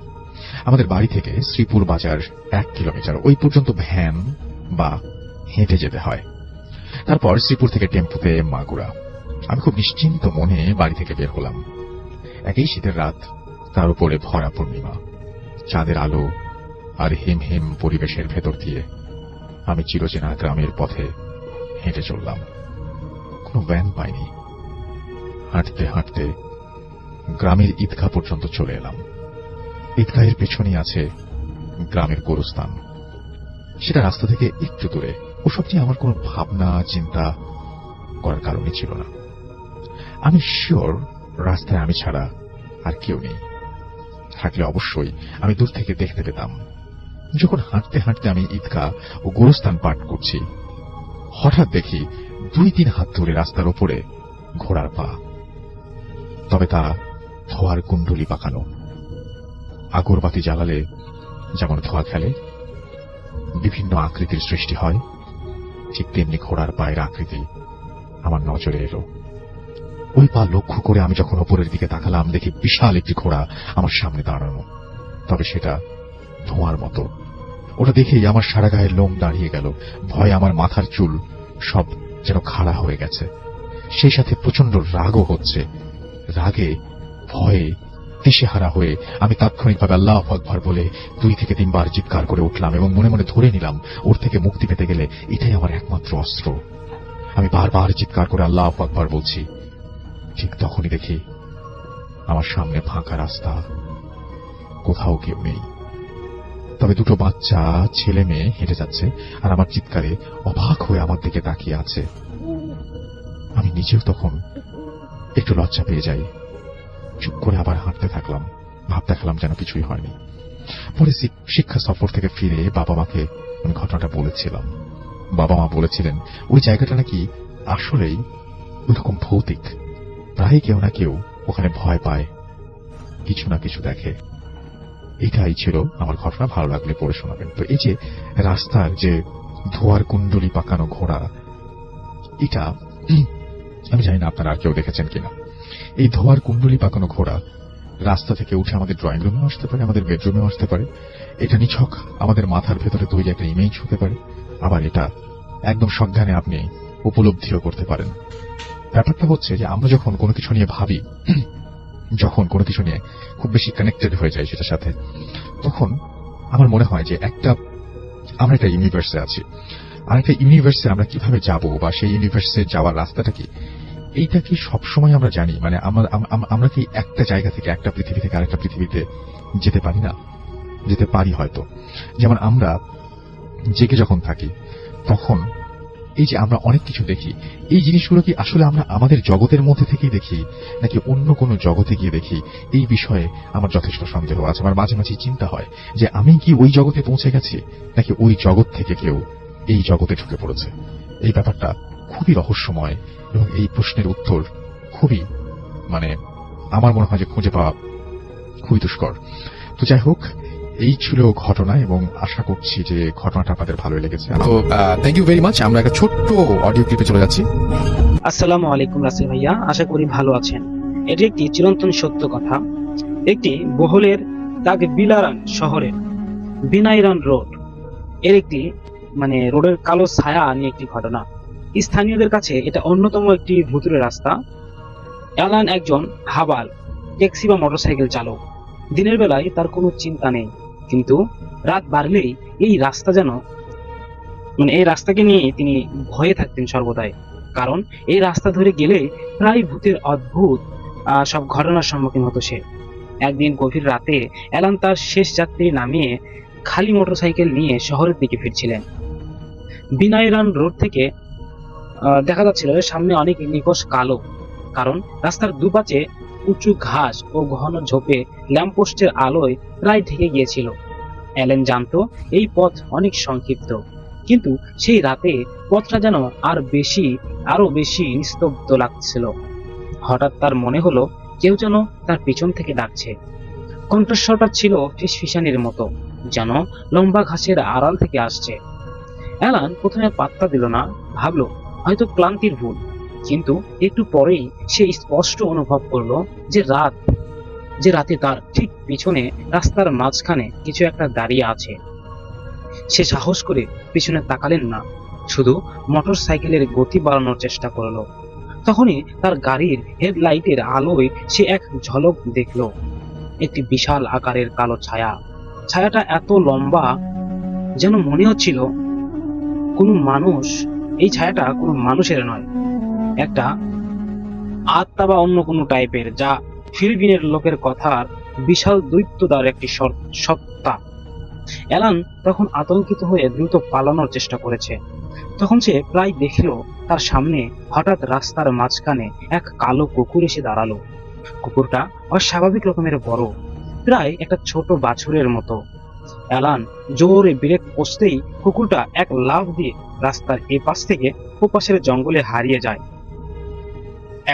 আমাদের বাড়ি থেকে শ্রীপুর বাজার 1 কিলোমিটার, ওই পর্যন্ত ভ্যান বা হেঁটে যেতে হয়। তারপর শ্রীপুর থেকে টেম্পুতে মাগুরা। আমি খুব নিশ্চিন্ত মনে বাড়ি থেকে বের হলাম। একই শীতের রাত, তার উপরে ভরা পূর্ণিমা, চাঁদের আলো আর হিম হিম পরিবেশের ভেতর দিয়ে আমি চিরচেনা গ্রামের পথে হেঁটে চললাম। কোনো ভ্যান পাইনি। হাঁটতে হাঁটতে গ্রামের ঈদগাহ পর্যন্ত চলে এলাম। ঈদগাহের পেছনেই আছে গ্রামের গোরস্থান। সেটা রাস্তা থেকে একটু দূরে। ওসব নিয়ে আমার কোনো ভাবনা চিন্তা করার কারণই ছিল না। আমি শিওর রাস্তায় আমি ছাড়া আর কেউ নেই। থাকলে অবশ্যই আমি দূর থেকে দেখতে পেতাম। যখন হাঁটতে হাঁটতে আমি ঈদগাহ ও গোরস্থান পার করছি, হঠাৎ দেখি 2-3 হাত ধরে রাস্তার ওপরে ঘোড়ার পা। তবে তা ধোয়ার কুণ্ডলি পাকানো। আগরবাতি জ্বালালে যেমন ধোয়া খেলে, বিভিন্ন আকৃতির সৃষ্টি হয়, ঠিক তেমনি ঘোড়ার পায়ের আকৃতি আমার নজরে এলো। ওই পা লক্ষ্য করে আমি যখন ওপরের দিকে তাকালাম, দেখি বিশাল একটি ঘোড়া আমার সামনে দাঁড়ানো। তবে সেটা ধোঁয়ার মতো। ওটা দেখেই আমার সারা গায়ের লোম দাঁড়িয়ে গেল। ভয়ে আমার মাথার চুল সব যেন খাড়া হয়ে গেছে। সেই সাথে প্রচন্ড রাগও হচ্ছে। রাগে ভয়ে দিশেহারা হয়ে আমি তাৎক্ষণিকভাবে আল্লাহু আকবার বলে 2 থেকে 3 বার চিৎকার করে উঠলাম এবং মনে মনে ধরে নিলাম ওর থেকে মুক্তি পেতে গেলে এটাই আমার একমাত্র অস্ত্র। আমি বারবার চিৎকার করে আল্লাহু আকবার বলছি। ঠিক তখনই দেখি আমার সামনে ফাঁকা রাস্তা, কোথাও কেউ নেই। তবে 2টো বাচ্চা ছেলে মেয়ে হেঁটে যাচ্ছে আর আমার চিৎকারে অবাক হয়ে আমার দিকে তাকিয়ে আছে। আমি নিজেও তখন একটু লজ্জা পেয়ে যাই। চুপ করে আবার হাঁটতে থাকলাম, ভাব দেখালাম যেন কিছুই হয়নি। পরে শিক্ষা সফর থেকে ফিরে বাবা মাকে আমি ঘটনাটা বলেছিলাম। বাবা মা বলেছিলেন ওই জায়গাটা নাকি আসলেই ওইরকম ভৌতিক, প্রায় কেউ না কেউ ওখানে ভয় পায়, কিছু না কিছু দেখে। এটাই ছিল আমার ঘটনা, ভালো লাগলে পড়ে শোনাবেন। তো এই যে রাস্তার যে ধোয়ার কুণ্ডলি পাকানো ঘোড়া, এটা আমি জানি না আপনারা আর কেউ দেখেছেন কিনা। এই ধোয়ার কুণ্ডলি পাকানো ঘোড়া রাস্তা থেকে উঠে আমাদের ড্রয়িং রুমে আসতে পারে, আমাদের বেডরুমে আসতে পারে। এটা নিছক আমাদের মাথার ভেতরে তৈরি একটা ইমেজ হতে পারে, আবার এটা একদম সজ্ঞানে আপনি উপলব্ধিও করতে পারেন। ব্যাপারটা হচ্ছে যে আমরা যখন কোনো কিছু নিয়ে ভাবি, যখন কোনো কিছু নিয়ে খুব বেশি কানেক্টেড হয়ে যায় সেটার সাথে, তখন আমার মনে হয় যে আমরা একটা ইউনিভার্সে আছি, আর একটা ইউনিভার্সে আমরা কিভাবে যাব বা সেই ইউনিভার্সে যাওয়ার রাস্তাটা কি, এইটা কি সবসময় আমরা জানি? মানে আমরা কি একটা জায়গা থেকে, একটা পৃথিবী থেকে আরেকটা পৃথিবীতে যেতে পারি না? যেতে পারি হয়তো। যেমন আমরা জেগে যখন থাকি তখন এই যে আমরা অনেক কিছু দেখি, এই জিনিসগুলো কি আসলে আমরা আমাদের জগতের মধ্যে থেকেই দেখি নাকি অন্য কোনো জগতে গিয়ে দেখি? এই বিষয়ে আমার যথেষ্ট সন্দেহ আছে। আমার মাঝে মাঝে চিন্তা হয় যে আমি কি ওই জগতে পৌঁছে গেছি নাকি ওই জগৎ থেকে কেউ এই জগতে ঢুকে পড়েছে। এই ব্যাপারটা খুবই রহস্যময় এবং এই প্রশ্নের উত্তর খুবই আমার মনে হয় যে খুঁজে পাওয়া খুবই দুষ্কর। তো যাই হোক, এই ছিল ঘটনা এবং আশা করছি যে ঘটনাটা আপনাদের ভালোই লেগেছে। তো থ্যাংক ইউ ভেরি মাচ। আমরা একটা ছোট্ট অডিও ক্লিপে চলে যাচ্ছি। আসসালামু আলাইকুম রাসেল ভাইয়া, আশা করি ভালো আছেন। এটি একটি চিরন্তন সত্য কথা। একটি বহলের বিলারান শহরের বিনাইরান রোড এর একটি রোডের কালো ছায়া নিয়ে একটি ঘটনা। স্থানীয়দের কাছে এটা অন্যতম একটি ভুতুড়ে রাস্তা। অ্যালান একজন হাবাল ট্যাক্সি বা মোটরসাইকেল চালক। দিনের বেলায় তার কোনো চিন্তা নেই, কিন্তু রাত বাড়লেই এই রাস্তা যেন এই রাস্তাকে নিয়ে তিনি ভয়ে থাকতেন সর্বদাই। কারণ এই রাস্তা ধরে গেলে প্রায় ভূতের অদ্ভুত সব ঘটনার সম্মুখীন হতো সে। একদিন গভীর রাতে অ্যালান তার শেষ যাত্রী নামিয়ে খালি মোটরসাইকেল নিয়ে শহরের দিকে ফিরছিলেন। বিনাইরান রোড থেকে দেখা যাচ্ছিল সামনে অনেক নিকষ কালো, কারণ রাস্তার দুপাশে উঁচু ঘাস ও ঘন ঝোপে ল্যাম্পপোস্টের আলোয় প্রায় ঢেকে গিয়েছিল। অ্যালেন জানতো এই পথ অনেক সংক্ষিপ্ত, কিন্তু সেই রাতে পথটা যেন আরো বেশি নিস্তব্ধ লাগছিল। হঠাৎ তার মনে হলো কেউ যেন তার পিছন থেকে ডাকছে। কণ্ঠস্বরটা ছিল ফিসফিসানির মতো, যেন লম্বা ঘাসের আড়াল থেকে আসছে। অ্যালান প্রথমে পাত্তা দিল না, ভাবলো হয়তো ক্লান্তির ভুল। কিন্তু একটু পরেই সে স্পষ্ট অনুভব করলো যে রাতে তার ঠিক পিছনে রাস্তার মাঝখানে কিছু একটা দাঁড়িয়ে আছে। সে সাহস করে পিছনে তাকালেন না, শুধু মোটর সাইকেলের গতি বাড়ানোর চেষ্টা করলো। তখনই তার গাড়ির হেডলাইটের আলোয় সে এক ঝলক দেখলো একটি বিশাল আকারের কালো ছায়া। ছায়াটা এত লম্বা যেন মনে হচ্ছিল এই ছায়াটা কোনো মানুষের নয়, একটা আত্মা বা অন্য কোনো টাইপের, যা ফিলিপিনের লোকের কথার বিশাল দৈত্যদার একটি সত্তা। অ্যালান তখন আতঙ্কিত হয়ে দ্রুত পালানোর চেষ্টা করেছে। তখন সে প্রায় দেখল তার সামনে হঠাৎ রাস্তার মাঝখানে এক কালো কুকুর এসে দাঁড়ালো। কুকুরটা অস্বাভাবিক রকমের বড়, প্রায় একটা ছোট বাছুরের মতো। অ্যালান জোরে ব্রেক কষতেই কুকুরটা এক লাফ দিয়ে রাস্তার এপাশ থেকে ওপাশের জঙ্গলে হারিয়ে যায়।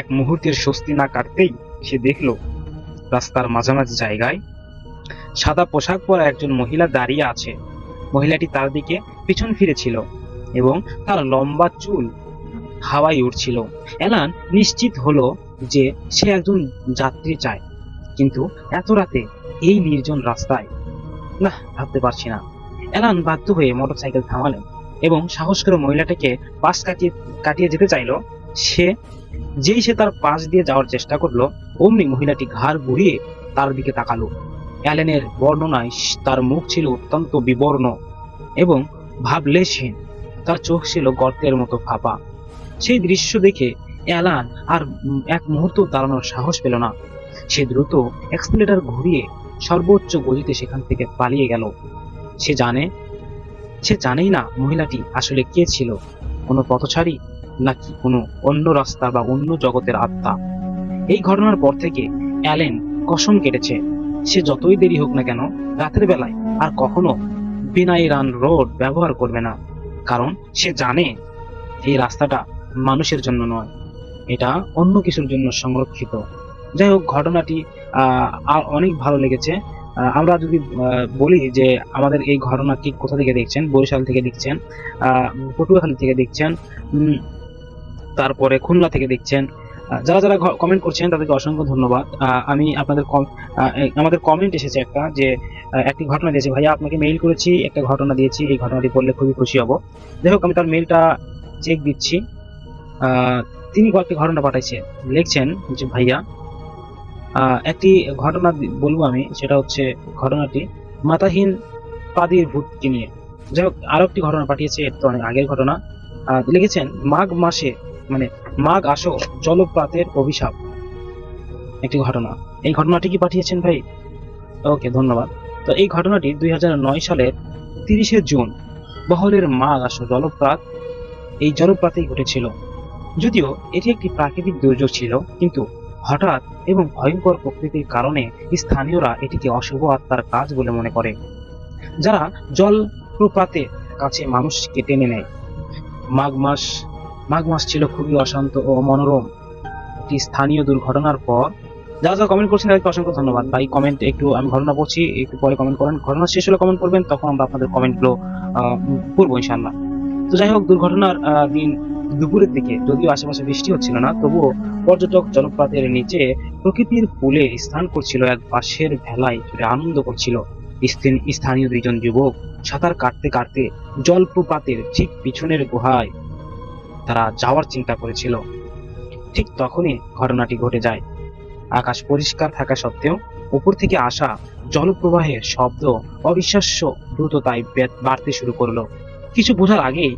এক মুহূর্তের স্বস্তি না কাটতেই সে দেখল রাস্তার মাঝামাঝি জায়গায় সাদা পোশাক পরা একজন মহিলা দাঁড়িয়ে আছে। মহিলাটি তার দিকে পিছন ফিরেছিল এবং তার লম্বা চুল হাওয়ায় উড়ছিল। অ্যালান নিশ্চিত হলো যে সে একজন যাত্রী চায়, কিন্তু এত রাতে এই নির্জন রাস্তায়, না, ভাবতে পারছি না। অ্যালান বাধ্য হয়ে মোটরসাইকেল থামালেন এবং সাহস করে মহিলাটাকে পাশ কাটিয়ে যেতে চাইল। যেই সে তার পাশ দিয়ে যাওয়ার চেষ্টা করলো, অমনি মহিলাটি ঘাড় ঘুরিয়ে তার দিকে তাকালো। অ্যালেনের বর্ণনায় তার মুখ ছিল অত্যন্ত বিবর্ণ এবং ভাবলেশহীন, তার চোখ ছিল গর্তের মতো ফাঁপা। সেই দৃশ্য দেখে অ্যালান আর এক মুহূর্ত দাঁড়ানোর সাহস পেল না। সে দ্রুত অ্যাক্সিলারেটর ঘুরিয়ে সর্বোচ্চ গতিতে সেখান থেকে পালিয়ে গেল। সে জানেই না মহিলাটি আসলে কে ছিল, কোনো পথচারী নাকি কোনো অন্য রাস্তা বা অন্য জগতের আত্মা। এই ঘটনার পর থেকে অ্যালেন কসম কেটেছে, সে যতই দেরি হোক না কেন রাতের বেলায় আর কখনো বিনাই রান রোড ব্যবহার করবে না, কারণ সে জানে এই রাস্তাটা মানুষের জন্য নয়, এটা অন্য কিছুর জন্য সংরক্ষিত। যাই হোক, ঘটনাটি অনেক ভালো লেগেছে। আমরা যদি বলি যে আমাদের এই ঘটনাটি কোথা থেকে দেখছেন, বরিশাল থেকে দেখছেন, পটুয়াখালী থেকে দেখছেন, তারপরে খুলনা থেকে দেখছেন, যারা যারা কমেন্ট করছেন তাদেরকে অসংখ্য ধন্যবাদ। আমি আপনাদের আমাদের কমেন্ট এসেছে একটা, যে একটি ঘটনা দিয়েছে, ভাইয়া আপনাকে মেইল করেছি, একটা ঘটনা দিয়েছি, এই ঘটনাটি পড়লে খুবই খুশি হব। যাই হোক, আমি তার মেইলটা চেক দিচ্ছি। তিনি কয়েকটি ঘটনা পাঠাইছে, লিখছেন যে ভাইয়া একটি ঘটনা বলবো আমি, সেটা হচ্ছে ঘটনাটি মাতাহীন পাদির ভূতকে নিয়ে। যাই হোক, আরো একটি ঘটনা পাঠিয়েছে, এর তো অনেক আগের ঘটনা। লিখেছেন মাঘ মাসে, মানে মাঘ আসো জলপ্রাতের অভিশাপ, একটি ঘটনা। এই ঘটনাটি কি পাঠিয়েছেন ভাই? ওকে, ধন্যবাদ। তো এই ঘটনাটি 2009 সালের 30শে জুন বহরের মাঘ আসো জলপ্রাত, এই জলপ্রাতেই ঘটেছিল। যদিও এটি একটি প্রাকৃতিক দুর্যোগ ছিল, কিন্তু হঠাৎ এবং ভয়ঙ্কর প্রকৃতির কারণে স্থানীয়রা এটিকে অশুভ আত্মার কাজ বলে মনে করে, যারা জলপ্রপাতের কাছে মানুষকে টেনে নেয়। মাঘ মাস ছিল খুবই অশান্ত ও মনোরম একটি স্থানীয় দুর্ঘটনার পর। যারা যারা কমেন্ট করছেন তাদেরকে অসংখ্য ধন্যবাদ ভাই। কমেন্ট একটু, আমি ঘটনা পড়ছি, একটু পরে কমেন্ট করেন, ঘটনা শেষ হলে কমেন্ট করবেন, তখন আমরা আপনাদের কমেন্টগুলো পড়বো ইনশাআল্লাহ। তো যাই হোক, দুর্ঘটনার দিন দুপুরের দিকে, যদিও আশেপাশে বৃষ্টি হচ্ছিল না, তবুও পর্যটক জলপ্রপাতের নিচে প্রকৃতির পুলে স্নান করছিল, এক বাঁশের ভেলায় চড়ে আনন্দ করছিল। স্থানীয় দুইজন যুবক সাঁতার কাটতে কাটতে জলপ্রপাতের ঠিক পিছনের গুহায় তারা যাওয়ার চিন্তা করেছিল। ঠিক তখনই ঘটনাটি ঘটে যায়। আকাশ পরিষ্কার থাকা সত্ত্বেও উপর থেকে আসা জলপ্রবাহের শব্দ অবিশ্বাস্য দ্রুততায় বাড়তে শুরু করলো। কিছু বোঝার আগেই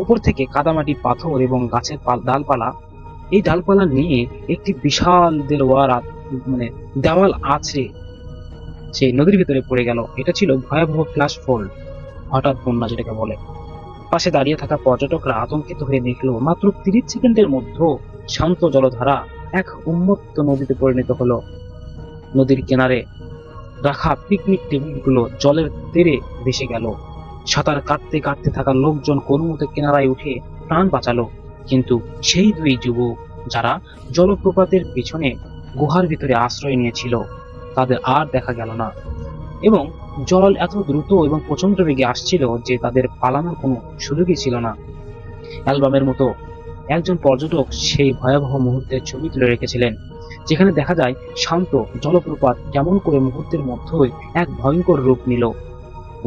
উপর থেকে কাদামাটি, পাথর এবং গাছের ডালপালা, এই ডালপালা নিয়ে একটি বিশাল দেওয়াল আছড়ে সেই নদীর ভিতরে পড়ে গেল। এটা ছিল ভয়াবহ ফ্ল্যাশ ফ্লড, হঠাৎ বন্যা যেটাকে বলে। পাশে দাঁড়িয়ে থাকা পর্যটকরা আতঙ্কিত হয়ে দেখলো মাত্র 30 সেকেন্ডের মধ্যে শান্ত জলধারা এক উন্মত্ত নদীতে পরিণত হলো। নদীর কিনারে রাখা পিকনিক টেবিলগুলো জলের তীরে ভেসে গেল। সাঁতার কাটতে কাটতে থাকা লোকজন কোনো মতে কিনারায় উঠে প্রাণ বাঁচালো, কিন্তু সেই দুই যুবক যারা জলপ্রপাতের পিছনে গুহার ভিতরে আশ্রয় নিয়েছিল, তাদের আর দেখা গেল না। এবং জল এত দ্রুত এবং প্রচন্ড বেগে আসছিল যে তাদের পালানোর কোনো সুযোগই ছিল না। অ্যালবামের মতো একজন পর্যটক সেই ভয়াবহ মুহূর্তের ছবি তুলে রেখেছিলেন, যেখানে দেখা যায় শান্ত জলপ্রপাত কেমন করে মুহূর্তের মধ্যেই এক ভয়ঙ্কর রূপ নিল।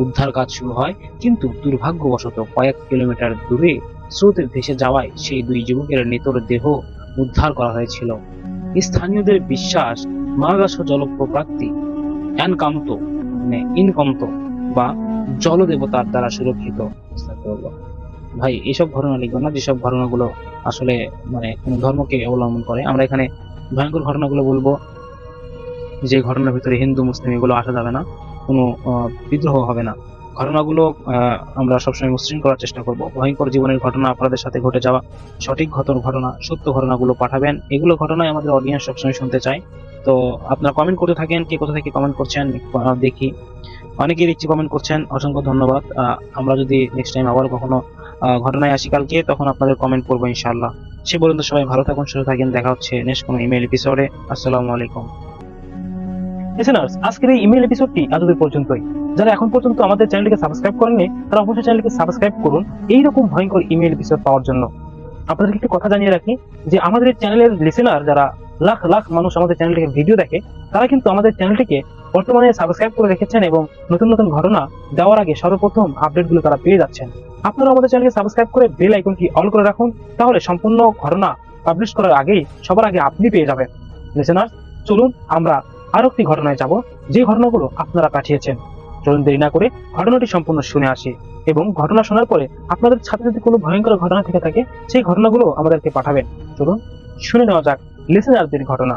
উদ্ধার কাজ শুরু হয়, কিন্তু দুর্ভাগ্যবশত কয়েক কিলোমিটার দূরে স্রোতে ভেসে যাওয়ায় সেই দুই যুবকের নিতর দেহ উদ্ধার করা হয়েছিল। স্থানীয়দের বিশ্বাস, মাঘ আসো জলপ্রপাতটি ইনকান্ত বা জলদেবতার দ্বারা সুরক্ষিত। ভাই, এইসব ঘটনা লিখবো না যেসব ঘটনাগুলো আসলে কোনো ধর্মকে অবলম্বন করে। আমরা এখানে ভয়ঙ্কর ঘটনাগুলো বলবো, যে ঘটনার ভিতরে হিন্দু মুসলিম এগুলো আসা যাবে না, কোনো বিদ্রোহ হবে না। ঘটনাগুলো আমরা সবসময় মসৃণ করার চেষ্টা করব। ভয়ঙ্কর জীবনের ঘটনা, আপনাদের সাথে ঘটে যাওয়া সঠিক ঘটনা, সত্য ঘটনাগুলো পাঠাবেন। এগুলো ঘটনায় আমাদের অডিয়েন্স সবসময় শুনতে চায়। তো আপনারা কমেন্ট করতে থাকেন, কে কোথা থেকে কমেন্ট করছেন দেখি। অনেকেই দেখছি কমেন্ট করছেন, অসংখ্য ধন্যবাদ। আমরা যদি নেক্সট টাইম আবার কখনো ঘটনায় আসি কালকে, তখন আপনাদের কমেন্ট করবো ইনশাআল্লাহ। সে পর্যন্ত সবাই ভালো থাকুন, সুস্থ থাকেন। দেখা হচ্ছে নেক্সট কোনো ইমেইল এপিসোডে। আসসালামু আলাইকুম। লিসেনার্স, আজকের এই ইমেইল এপিসোডটি এতদূর পর্যন্তই। যারা এখন পর্যন্ত আমাদের চ্যানেলটিকে সাবস্ক্রাইব করেননি, তারা অবশ্যই চ্যানেলকে সাবস্ক্রাইব করুন এইরকম ভয়ঙ্কর ইমেইল এপিসোড পাওয়ার জন্য। আপনাদেরকে একটু কথা জানিয়ে রাখি যে আমাদের চ্যানেলের লিসেনার যারা লাখ লাখ মানুষ আমাদের চ্যানেলটিকে ভিডিও দেখে, তারা কিন্তু আমাদের চ্যানেলটিকে বর্তমানে সাবস্ক্রাইব করে রেখেছেন এবং নতুন নতুন ঘটনা দেওয়ার আগে সর্বপ্রথম আপডেটগুলো তারা পেয়ে যাচ্ছেন। আপনারা আমাদের চ্যানেলকে সাবস্ক্রাইব করে বেল আইকনটি অল করে রাখুন, তাহলে সম্পূর্ণ ঘটনা পাবলিশ করার আগেই সবার আগে আপনি পেয়ে যাবেন। লিসেনার্স, চলুন আমরা আরো একটি ঘটনায় যাব, যে ঘটনাগুলো আপনারা পাঠিয়েছেন। চলুন দেরি না করে ঘটনাটি সম্পূর্ণ শুনে আসি, এবং ঘটনা শোনার পরে আপনাদের সাথে যদি কোনো ভয়ঙ্কর ঘটনা থেকে থাকে, সেই ঘটনাগুলো আমাদেরকে পাঠাবেন। চলুন শুনে নেওয়া যাক লিসেনারদের ঘটনা।